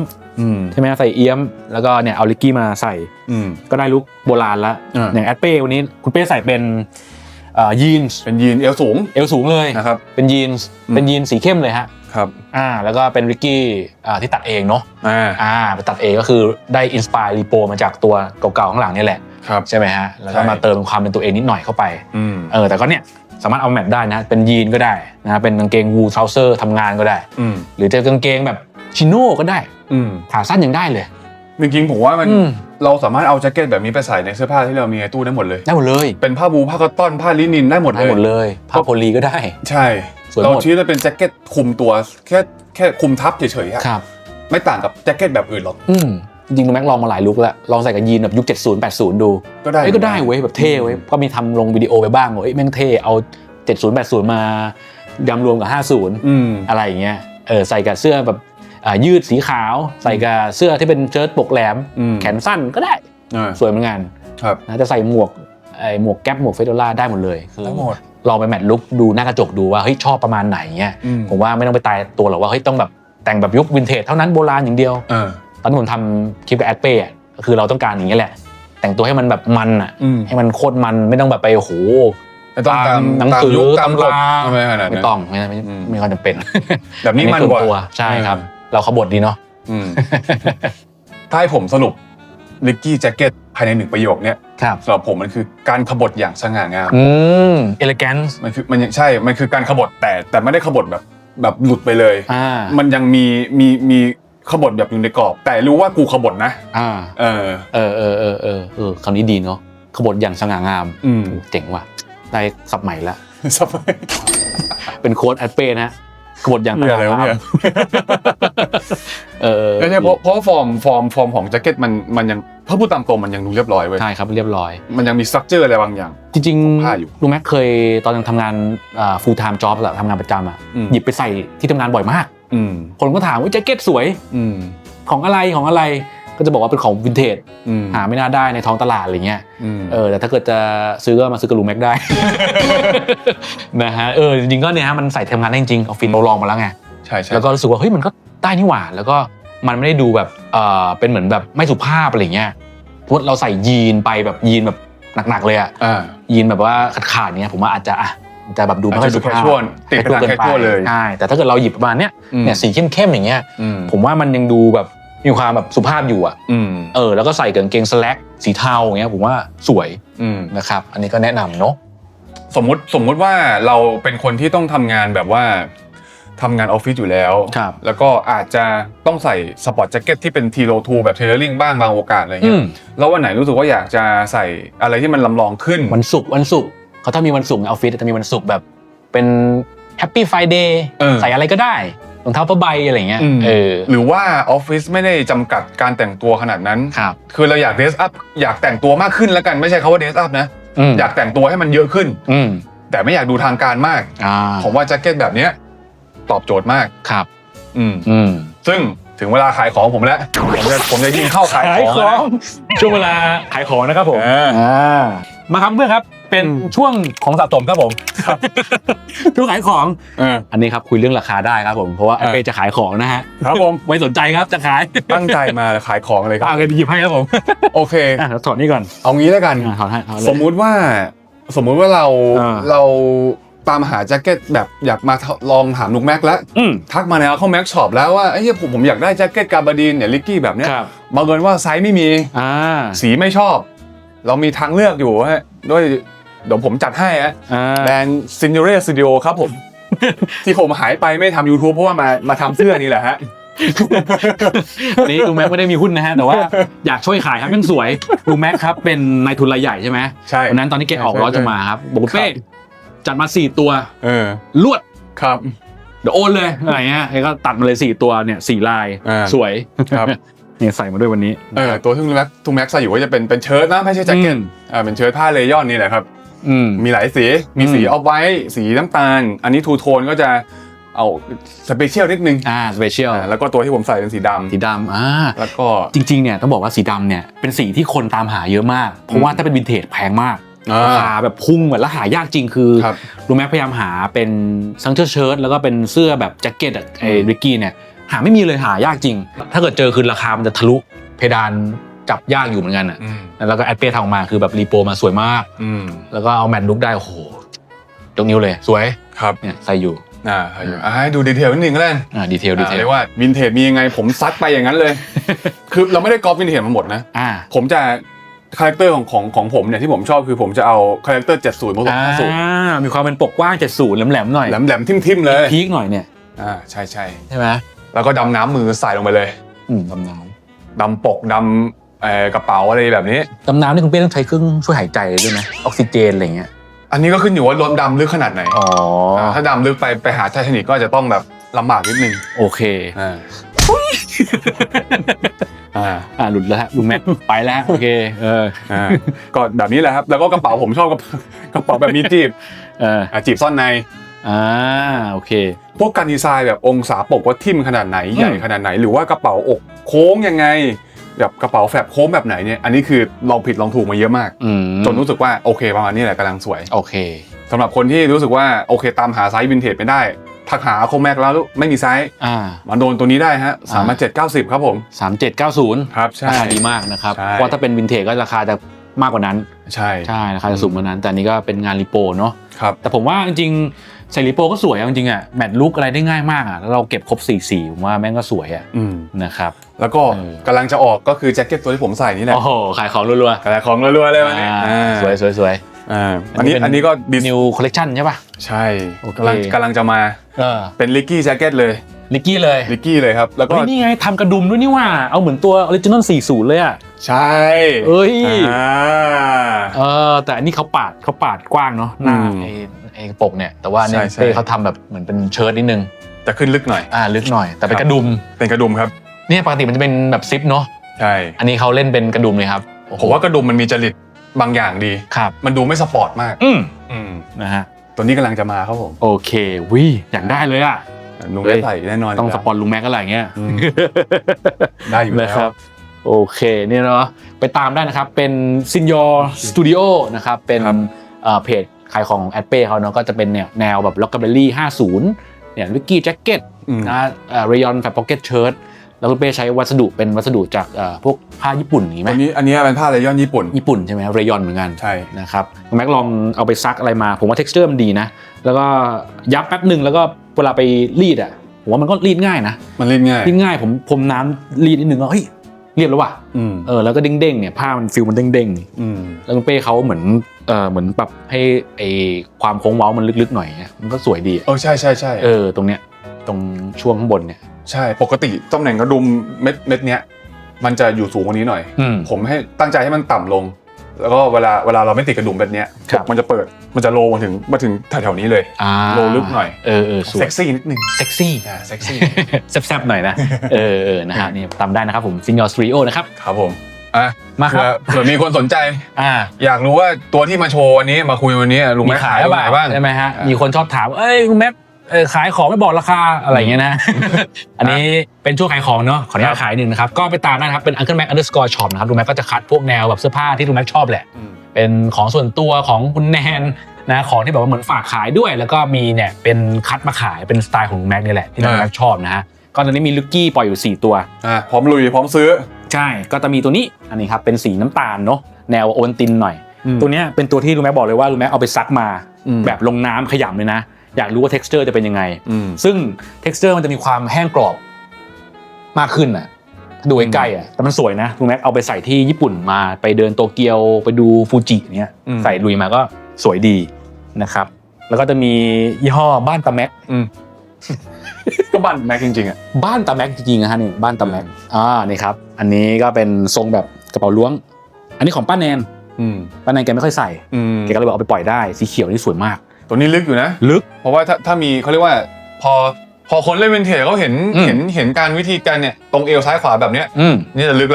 S1: ใช่ไหมใส่เอี้ยมแล้วก็เนี่ยเอาลิกกี้มาใส่ก็ได้ลุคโบราณละอย่างแอดเป้วันนี้คุณเป้ใส่เป็นยีนส์
S2: เป็นยีนเอวสูง
S1: เลยนะครับเป็นยีนส์สีเข้มเลยฮะ
S2: ครับ
S1: แล้วก็เป็นริกกี้ที่ตัดเองเนาะไปตัดเองก็คือได้อินสปายรีโปมาจากตัวเก่าๆข้างหลังนี่แหละใช่ไหมฮะแล้วก็มาเติมความเป็นตัวเองนิดหน่อยเข้าไปแต่ก็เนี่ยสามารถเอาแมทได้นะเป็นยีนก็ได้นะเป็นกางเกงวูลทราวเซอร์ทำงานก็ได้หรือจะกางเกงแบบชิโน่ก็ได้ขาสั้นยังได้เลย
S2: จริงๆผมว่ามันเราสามารถเอาแจ็คเก็ตแบบนี้ไปใส่ในเสื้อผ้าที่เรามีในตู้ได้หมดเลยเป็นผ้าบูผ้าคอตตอนผ้าลินินได้หมด
S1: เลยผ้าโพลีก็ได้
S2: ใช่เราชี้ว่าเป็นแจ็คเก็ตคลุมตัวแค่คลุมทับเฉยๆครับไม่ต่างกับแจ็คเก็ตแบบอื่นหรอก
S1: จริงๆแม็กลองมาหลายลุคแล้วลองใส่กับยีนแบบยุค70 80ดู
S2: ก็ได้
S1: เว้ยแบบเท่เว้ยก็มีทำลงวิดีโอไปบ้างว่าแม่งเท่เอา70 80มายำรวมกับ50อะไรอย่างเงี้ยใส่กับเสื้อแบบยืดสีขาวใส่กับเสื้อที่เป็นเชิ้ตปกแหลมแขนสั้นก็ได้สวยเหมือนกันนะจะใส่หมวกแก๊ปหมวกเฟโดล่าได้หมดเลย
S2: ได้หมด
S1: ลองไปแมทลุคดูหน้ากระจกดูว่าเฮ้ยชอบประมาณไหนเงี้ยผมว่าไม่ต้องไปตายตัวหรอกว่าเฮ้ยต้องแบบแต่งแบบยุควินเทจเท่านั้นโบราณอย่างเดียวตอนที่ผมทำคลิปกับแอดเป้คือเราต้องการอย่างเงี้ยแหละแต่งตัวให้มันแบบมันอ่ะให้มันโคตรมันไม่ต้องแบบไปโอ้โห
S2: ตามหนังสือตามรา
S1: ไม่ต้องไม่ค่อยจำเป็น
S2: แบบนี้มันกว่า
S1: ใช่ครับเราขบฏดีเนาะ
S2: ถ้าให้ผมสรุปลิกกี้แจ็คเก็ตภายใน1ประโยคเนี้ยสำหรับผมมันคือการขบฏอย่างสง่างาม
S1: elegance
S2: มันใช่มันคือการขบฏแต่ไม่ได้ขบฏแบบหลุดไปเลยมันยังมีขบฏแบบอยู่ในกรอบแต่รู้ว่ากูขบฏนะ
S1: คำนี้ดีเนาะขบฏอย่างสง่างามเจ๋งว่ะได้ศัพท์ใหม่ละเป็นโค้ดแอดเป้นะขบฏอย่างสง่างาม
S2: ไม่ใช่เพราะฟอร์มของแจ็คเก็ตมันยังถ้าพูดตามตรงมันยังดูเรียบร้อยเว้ย
S1: ใช่ครับเรียบร้อย
S2: มันยังมีสตรัคเจอร์อะไรบางอย่าง
S1: จริง
S2: ผ้าอยู่
S1: ลุงแม็กเคยตอนยังทำงานfull time job ทำงานประจำหยิบไปใส่ที่ทำงานบ่อยมากคนก็ถามว่าแจ็คเก็ตสวยของอะไรก็จะบอกว่าเป็นของวินเทจหาไม่น่าได้ในท้องตลาดอะไรเงี้ยแต่ถ้าเกิดจะซื้อก็มาซื้อกับลุงแม็กได้ นะฮะจริงๆก็เนี่ยฮะมันใส่ทำงานได้จริงๆออฟฟิศเราลองมาแล้วไง
S2: ใช่
S1: แล้วก็รู้สึกว่าเฮ้ยมันก็ได้นี่หว่าแล้วก็มันไม่ได้ดูแบบเป็นเหมือนแบบไม่สุภาพอะไรเงี้ยพวกเราใส่ยีนไปแบบยีนแบบหนักๆเลยยีนแบบว่าขาดๆเงี้ยผมว่าอาจจะแบบดูไม่ค่อยสุภาพ
S2: ติดกระดาษแค่ทั่วเลย
S1: ใช่แต่ถ้าเกิดเราหยิบประมาณเนี้ยสีเข้มๆอย่างเงี้ยผมว่ามันยังดูแบบมีความแบบสุภาพอยู่แล้วก็ใส่กางเกงสแล็กสีเทาอย่างเงี้ยผมว่าสวยนะครับอันนี้ก็แนะนำเนาะ
S2: สมมติว่าเราเป็นคนที่ต้องทำงานแบบว่าทำงานออฟฟิศอยู่แล้วแล้วก็อาจจะต้องใส่สปอร์ตแจ็คเก็ตที่เป็นทีโรทูแบบเทเลอร์ลิงบ้างบางโอกาสอะไรเงี้ยแล้ววันไหนรู้สึกว่าอยากจะใส่อะไรที่มันลำลองขึ้น
S1: วันศุกร์เขาถ้ามีวันศุกร์ในออฟฟิศจะมีวันศุกร์แบบเป็นแฮปปี้ไฟเดย์ใส่อะไรก็ได้รองเท้าผ้าใบอะไรเงี้ย
S2: หรือว่าออฟฟิศไม่ได้จำกัดการแต่งตัวขนาดนั้นคือเราอยากเดรสอัพอยากแต่งตัวมากขึ้นแล้วกันไม่ใช่คำว่าเดรสอัพนะอยากแต่งตัวให้มันเยอะขึ้นแต่ไม่อยากดูทางการมากผมว่าแจ็คเก็ตแบบเนี้ยตอบโจทย์มาก
S1: ครับ
S2: ซึ่งถึงเวลาขายของผมแล้วผมจะยิงเข้าขายของ
S1: ช่วงเวลาขายของนะครับผมมาครับเพื่อนครับเป็นช่วงของสะสมครับผมช่วงขายของอันนี้ครับคุยเรื่องราคาได้ครับผมเพราะว่าเป้จะขายของนะฮะ
S2: ครับผม
S1: ไม่สนใจครับจะขาย
S2: ตั้งใจมาขายของเลยครับ
S1: เอาเงินหยิบให้ครับผม
S2: โอเค
S1: ถอดนี่ก่อน
S2: เอางี้แล้วกันสมมุติว่าเราตามหาแจ็คเก็ตแบบอยากมาลองถามลุงแม็กแล้วทักมาในเข้าแม็กช็อปแล้วว่าไอ้เนี่ยผมอยากได้แจ็คเก็ตกาบาดีนเนี่ยลิกกี้แบบเนี้ยบังเอิญว่าไซส์ไม่มีสีไม่ชอบเรามีทางเลือกอยู่ฮะด้วยเดี๋ยวผมจัดให้ฮะแบรนด์ซินเนอเรสตูดิโอครับผมที่ผมหายไปไม่ทำ YouTube เพราะว่ามาทำเสื้อนี่แหละฮะ
S1: นี่ลุงแม็กไม่ได้มีหุ้นนะฮะแต่ว่าอยากช่วยขายครับยังสวยลุงแม็กครับเป็นนายทุนรายใหญ่ใช่ไหม
S2: ใช่
S1: วันนั้นตอนนี้แกออกร้อนจะมาครับบอกเป้จัดมา4ตัวลวด
S2: ครับ
S1: เดี๋ยวโอนเลยอะไรเงี้ยก็ตัดมาเลย4ตัวเนี่ย4ลายสวย
S2: ครับ
S1: เนี่ยใส่มาด้วยวันนี้
S2: ตัวที่ลุงแม็กใส่อยู่ก็จะเป็นเชิ้ตนะไม่ใช่แจ็คเก็ตเป็นเชิ้ตผ้าเลยอนนี่แหละครับมีหลายสีมีสีออฟไวท์สีน้ำตาลอันนี้ทูโทนก็จะเอาสเปเชียลนิดนึง
S1: สเปเชียล
S2: แล้วก็ตัวที่ผมใส่เป็นสีดำแล้วก็
S1: จริงๆเนี่ยต้องบอกว่าสีดำเนี่ยเป็นสีที่คนตามหาเยอะมากเพราะว่าถ้าเป็นวินเทจแพงมากราคาแบบพุ่งเหมือนแล้วหายากจริงคือลุงแม็กพยายามหาเป็นซังเชิ้ตแล้วก็เป็นเสื้อแบบแจ็คเก็ตไอ้ริกกี้เนี่ยหาไม่มีเลยหายากจริงถ้าเกิดเจอคือราคามันจะทะลุเพดานจับยากอยู่เหมือนกันแล้วก็แอดเป้ทำออกมาคือแบบรีโปรมาสวยมากแล้วก็เอาแมทลุคได้โอ้โหยกนิ้วเลยสวย
S2: ครับ
S1: เนี่ยใส่อยู่
S2: ให้ดูดีเทลนิดนึงก็ได้
S1: ดีเทล
S2: เรียกว่าวินเทจมียังไงผมซัดไปอย่างนั้นเลยคือเราไม่ได้ก๊อปวินเทจมาหมดนะผมจะคาแรคเตอร์ของผมเนี่ยที่ผมชอบคือผมจะเอาคาแรคเตอร์70ผสม
S1: 50มีความเป็นปกกว้าง70แหลมๆหน่อย
S2: แหลมๆทิ่มๆเลย
S1: พีคหน่อยเนี่ย
S2: ใช่
S1: ใช่ไหม
S2: แล้วก็ดำน้ำมือใส่ลงไปเลย
S1: ดำน้
S2: ำดำปกดำกระเป๋าอะไรแบบนี้
S1: ดำน้ำนี่คุณเป้ต้องใช้เครื่องช่วยหายใจด้วยไหมออกซิเจนอะไรเงี้ย
S2: อันนี้ก็ขึ้นอยู่ว่าดำลึกขนาดไหนถ้าดำลึกไปหาไททานิคก็จะต้องแบบลำบากนิดนึง
S1: โอเคหลุดแล้วฮะลุงแม็กไปแล้วโอเค
S2: ก็แบบนี้แหละครับแล้วก็กระเป๋าผมชอบกระเป๋าแบบมีจีบจีบซ่อนใน
S1: โอเค
S2: พวกการดีไซน์แบบองศาปกว่าทิ่มขนาดไหนใหญ่ขนาดไหนหรือว่ากระเป๋าอกโค้งยังไงแบบกระเป๋าแฟบโค้งแบบไหนเนี่ยอันนี้คือลองผิดลองถูกมาเยอะมากจนรู้สึกว่าโอเคประมาณนี้แหละกำลังสวย
S1: โอเค
S2: สำหรับคนที่รู้สึกว่าโอเคตามหาไซส์วินเทจไม่ได้ทักหาโคแม็กแล้วไม่มีไซส์มาโดนตัวนี้ได้ฮะ3790ครับผม
S1: 3790
S2: ครับใช่
S1: ราคาดีมากนะครับเพราะถ้าเป็นวินเทจก็ราคาจะมากกว่านั้น
S2: ใช่
S1: ราคาจะสูงกว่านั้นแต่อันนี้ก็เป็นงานรีโปเนาะ
S2: ครับ
S1: แต่ผมว่าจริงๆใส่รีโปก็สวยจริงๆแมทลุคอะไรได้ง่ายมากแล้วเราเก็บครบ4สีผมว่าแม่งก็สวยนะครับ
S2: แล้วก็กำลังจะออกก็คือแจ็คเก็ตตัวที่ผมใส่นี่แหละ
S1: โอ้โหขายของรัว
S2: ๆขายของรัวๆเลยวันนี้
S1: สวย
S2: อันนี้ก็
S1: New Collection ใช่ป่ะ
S2: ใช่กำลังจะมาเป็นลิกกี้แจ็คเก็ตเลย
S1: ลิกกี้เลย
S2: ครับแล้วก็
S1: นี่ไงทำกระดุมด้วยนี่ว่าเอาเหมือนตัว Original 40เลยอ่ะ
S2: ใช่
S1: แต่อันนี้เขาปาดกว้างเนาะหน้าไอ้ปกเนี่ยแต่ว่าเนี่ยเป้เขาทำแบบเหมือนเป็นเชิ้ตนิดนึง
S2: แต่ขึ้นลึกหน่อย
S1: ลึกหน่อยแต่เป็นกระดุม
S2: ครับ
S1: เนี่ยปกติมันจะเป็นแบบซิปเนาะ
S2: ใช่
S1: อันนี้เขาเล่นเป็นกระดุมเลยครับ
S2: ผมว่ากระดุมมันมีจริตบางอย่างดี
S1: ครับ
S2: มันดูไม่สปอร์ตมาก
S1: นะฮะ
S2: ตัวนี้กำลังจะมาครับผม
S1: โอเควิอยากได้เลยอ่ะ
S2: ลุงได้ใส่แน่นอน
S1: ต้องสปอนลุงแม็กอะไรเงี้ย
S2: ได้อยู่แล้ว
S1: ครับโอเคเนี่ยเนาะไปตามได้นะครับเป็น Senior Studio นะครับเป็นเพจขายของแอดเป้เขาเนาะก็จะเป็นแนวแบบ Rockabilly 50เนี่ยวิกกี้แจ็คเก็ตนะRayon Fat Pocket Shirt แล้วคุณเป้ใช้วัสดุเป็นวัสดุจากพวกผ้าญี่ปุ่นนี่ไหม
S2: อันนี้เป็นผ้าRayonญี่
S1: ปุ่นใช่ไหมRayonเหมือนกัน
S2: ใช่
S1: นะครับแม็กลองเอาไปซักอะไรมาผมว่า texture มันดีนะแล้วก็ยับแป๊บนึงแล้วก็เวลาไปรีดอ่ะผมว่ามันก็รีดง่ายนะ
S2: มันรีดง่าย
S1: ผมพรมน้ำรีดนิดนึงก็เฮ้ยเรียบแล้วว่ะแล้วก็เด้งๆเนี่ยผ้ามันฟิลมันเด้งๆแล้วคุณเป้เขาเหมือนปรับให้ไอความโค้งเว้ามันลึกๆหน่อยมันก็สวยดี
S2: ใช่
S1: ตรงเนี้ยตรงช่วงข้างบนเนี่ย
S2: ใช่ปกติตำแหน่งกระดุมเม็ดเนี้ยมันจะอยู่สูงกว่านี้หน่อยผมให้ตั้งใจให้มันต่ำลงแล้วก็เวลาเราไม่ติดกระดุมแบบเนี้ยมันจะเปิดมันจะโลมาถึงแถวๆนี้เลยโลลึกหน่อยเซ็กซี่นิดนึง
S1: เซ็กซี่แซ่บๆหน่อยนะนะฮะนี่ตามได้นะครับผม Senior Studio นะครับ
S2: ครับผม
S1: มาครับ
S2: เผื่อมีคนสนใจอยากรู้ว่าตัวที่มาโชว์วันนี้มาคุยวันนี้ลุงแม็กขายอะไรบ้าง
S1: ใช่ไหมฮะมีคนชอบถามลุงแม็กขายของไม่บอกราคาอะไรอย่างเงี้ยนะอันนี้เป็นช่วงขายของเนาะขออนุญาตขายหนึ่งนะครับก็ไปตามได้นะครับเป็น Uncle Mac _ Shop นะครับลุงแม็กก็จะคัดพวกแนวแบบเสื้อผ้าที่ลุงแม็กชอบแหละเป็นของส่วนตัวของคุณแนนนะของที่แบบว่าเหมือนฝากขายด้วยแล้วก็มีเนี่ยเป็นคัดมาขายเป็นสไตล์ของลุงแม็กนี่แหละที่ลุงแม็กชอบนะฮะก็ตอนนี้มีลุกกี้ปล่อยอยู่4ตัว
S2: พร้อมลุยพร้อมซื้อ
S1: ใช่ก็จะมีตัวนี้อันนี้ครับเป็นสีน้ำตาลเนาะแนวโอนตินหน่อยตัวนี้เป็นตัวที่ลุงแม็กบอกเลยว่าลุงแม็กเอาไปซักมาแบบลงน้ำขยำเลยนะอยากรู้ว่า texture จะเป็นยังไงซึ่ง texture มันจะมีความแห้งกรอบมากขึ้นดูใกล้ๆแต่มันสวยนะลุงแม็กเอาไปใส่ที่ญี่ปุ่นมาไปเดินโตเกียวไปดูฟูจิเนี้ยใส่ลุยมาก็สวยดีนะครับแล้วก็จะมียี่ห้อบ้านตาแม็ก
S2: ก็บ้านแม็กจริงๆ
S1: บ้านตาแม็กจริงๆนะฮะนี่บ้านตาแม็กนี่ครับอันนี้ก็เป็นทรงแบบกระเป๋าล้วงอันนี้ของป้าแนนป้าแนนแกไม่ค่อยใส่แกก็เลยบอกเอาไปปล่อยได้สีเขียวนี่สวยมาก
S2: ตัวนี้ลึกอยู่นะ
S1: ลึก
S2: เพราะว่าถ้ามีเขาเรียกว่าพอคนเล่นวินเทจเขาเห็นการวิธีการเนี่ยตรงเอวซ้ายขวาแบบเนี้ยนี่จะลึก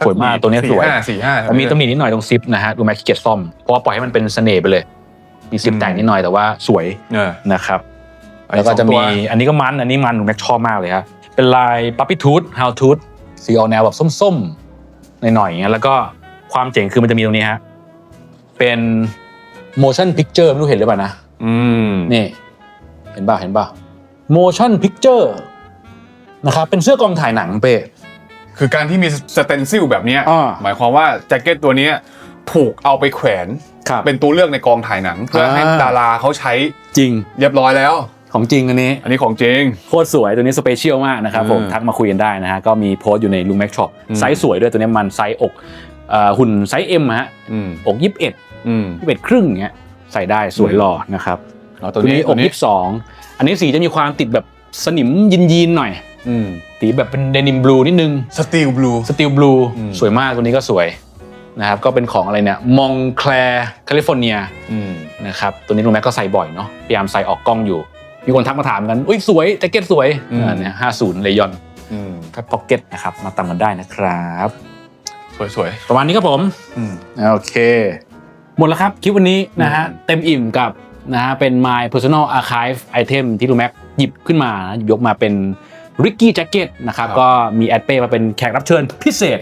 S1: สวยมากตัวนี้สวย
S2: 4-5
S1: มีตำหนินิดหน่อยตรงซิปนะฮะดูแม็กขี้เกียจซ่อมเพราะว่าปล่อยให้มันเป็นเสน่ห์ไปเลยมีซิปแต่งนิดหน่อยแต่ว่าสวยนะครับแล้วก็จะมีอันนี้ก็อันนี้ดูแม็กชอบมากเลยครับเป็นลายปั๊ปปี้ทูธฮาวทูธสีออกแนวแบบส้มๆหน่อยๆอย่างเงี้ยแล้วก็ความเจ๋งคือมันจะมีตรงนี้ฮะเป็น motion picture ไม่รู้เห็นหรือเปล่านะนี่เห็นป่ะ motion picture นะครับเป็นเสื้อกองถ่ายหนังเป้
S2: คือการที่มีสเตนซิลแบบนี้หมายความว่าแจ็คเก็ตตัวนี้ถูกเอาไปแขวนเป็นตัวเลือกในกองถ่ายหนังเพื่อให้ดาราเขาใช้
S1: จริง
S2: เรียบร้อยแล้ว
S1: ของจริงอันนี้
S2: ของจริง
S1: โคตรสวยตัวนี้สเปเชียลมากนะครับผมทักมาคุยกันได้นะฮะก็มีโพสต์อยู่ในลุงแม็กช็อปไซส์สวยด้วยตัวนี้มันไซส์อกหุ่นไซส์ M ฮะอก21ครึ่งเงี้ยใส่ได้สวยหล่อนะครับตัวนี้อก22อันนี้สีจะมีความติดแบบสนิมยีนๆหน่อยสีแบบเป็นเดนิมบลูนิดนึง
S2: สตีลบลู
S1: สวยมากตัวนี้ก็สวยนะครับก็เป็นของอะไรเนี่ยมองแคลร์แคลิฟอร์เนียนะครับตัวนี้ลุงแม็กก็ใส่บ่อยเนาะพยายามใส่ออกกล้องอยู่มีคนทักมาถามกันอุ้ยสวยแจ็คเก็ตสวยเนี่ย50 Rayon กับพ็อกเก็ตนะครับมาตามกันได้นะครับ
S2: สวย
S1: ประมาณนี้ครับผมโอเคหมดแล้วครับคลิปวันนี้นะฮะเต็มอิ่มกับนะฮะเป็น My Personal Archive Item ที่ลุงแม็กหยิบขึ้นมาหยิบยกมาเป็นริกกี้แจ็คเก็ตนะครับก็มีแอดเป้มาเป็นแขกรับเชิญพิเศษ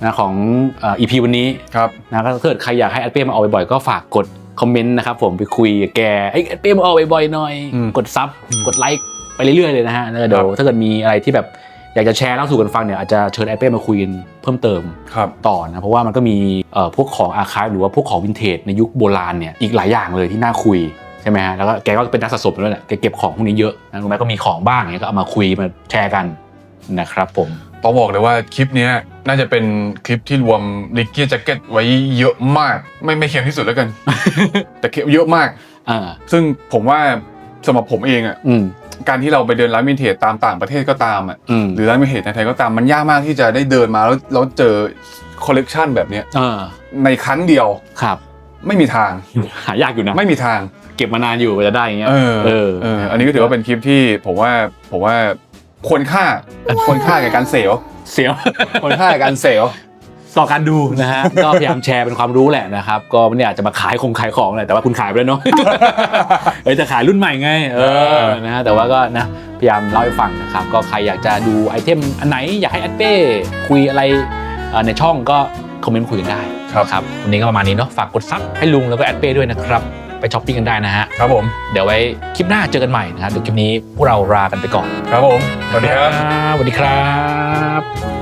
S1: นะของEP วันนี้นะก็ถ้าเกิดใครอยากให้แอดเป้มาเอาบ่อยๆก็ฝากกดคอมเมนต์นะครับผมไปคุยกับแกแอดเป้มาเอาบ่อยๆหน่อยกดซับกดไลค์ไปเรื่อยๆเลยนะฮะเดี๋ยวถ้าเกิดมีอะไรที่แบบอยากจะแชร์เล่าสู่กันฟังเนี่ยอาจจะเชิญแอดเป้มาคุยกันเพิ่มเติมต่อนะเพราะว่ามันก็มีพวกของอาร์ไคฟ์หรือว่าพวกของวินเทจในยุคโบราณเนี่ยอีกหลายอย่างเลยที่น่าคุยใช่ไหมฮะแล้วก็แกก็เป็นนักสะสมด้วยแหละแกเก็บของพวกนี้เยอะนะลุงแม็กก็มีของบ้างอย่างเงี้ยก็เอามาคุยมาแชร์กันนะครับผม
S2: ต้องบอกเลยว่าคลิปนี้น่าจะเป็นคลิปที่รวมริกกี้แจ็คเก็ตไว้เยอะมากไม่เค็มที่สุดแล้วกัน แต่เค็มเยอะมากซึ่งผมว่าสำหรับผมเองการที่เราไปเดินร้านวินเทจตามต่างประเทศก็ตามหรือร้านวินเทจในไทยก็ตามมันยากมากที่จะได้เดินมาแล้วเจอคอลเลกชันแบบนี้ในครั้งเดียว
S1: ครับ
S2: ไม่มีทาง
S1: หายากอยู่นะ
S2: ไม่มีทาง
S1: เก็บมานานอยู่จะได้อย่างเงี้ย
S2: อันนี้ก็ถือว่าเป็นคลิปที่ผมว่า ควรค่าแก่การเสว
S1: เสียว
S2: ควรค่าแก่การเสว
S1: ต่อการดูนะฮะ ก็พยายามแชร์เป็นความรู้แหละนะครับ ก็ไม่ได้อยากจะมาขายของอะไรแต่ว่าคุณขายไปแล้วเนาะ จะขายรุ่นใหม่ไงนะฮะแต่ว่าก็นะพยายามเล่าให้ฟังนะครับก็ใครอยากจะดูไอเทมอันไหนอยากให้แอดเป้คุยอะไรในช่องก็คอมเมนต์คุยกันได้ครับวันนี้ก็ประมาณนี้เนาะฝากกดซับให้ลุงแล้วก็แอดเป้ด้วยนะครับไปช้อปปิ้งกันได้นะฮะ
S2: ครับผม
S1: เดี๋ยวไว้คลิปหน้าเจอกันใหม่นะครับเดี๋ยวคลิปนี้พวกเราลากันไปก่อน
S2: ครับผมสวัสดีครับ
S1: สวัสดีครับ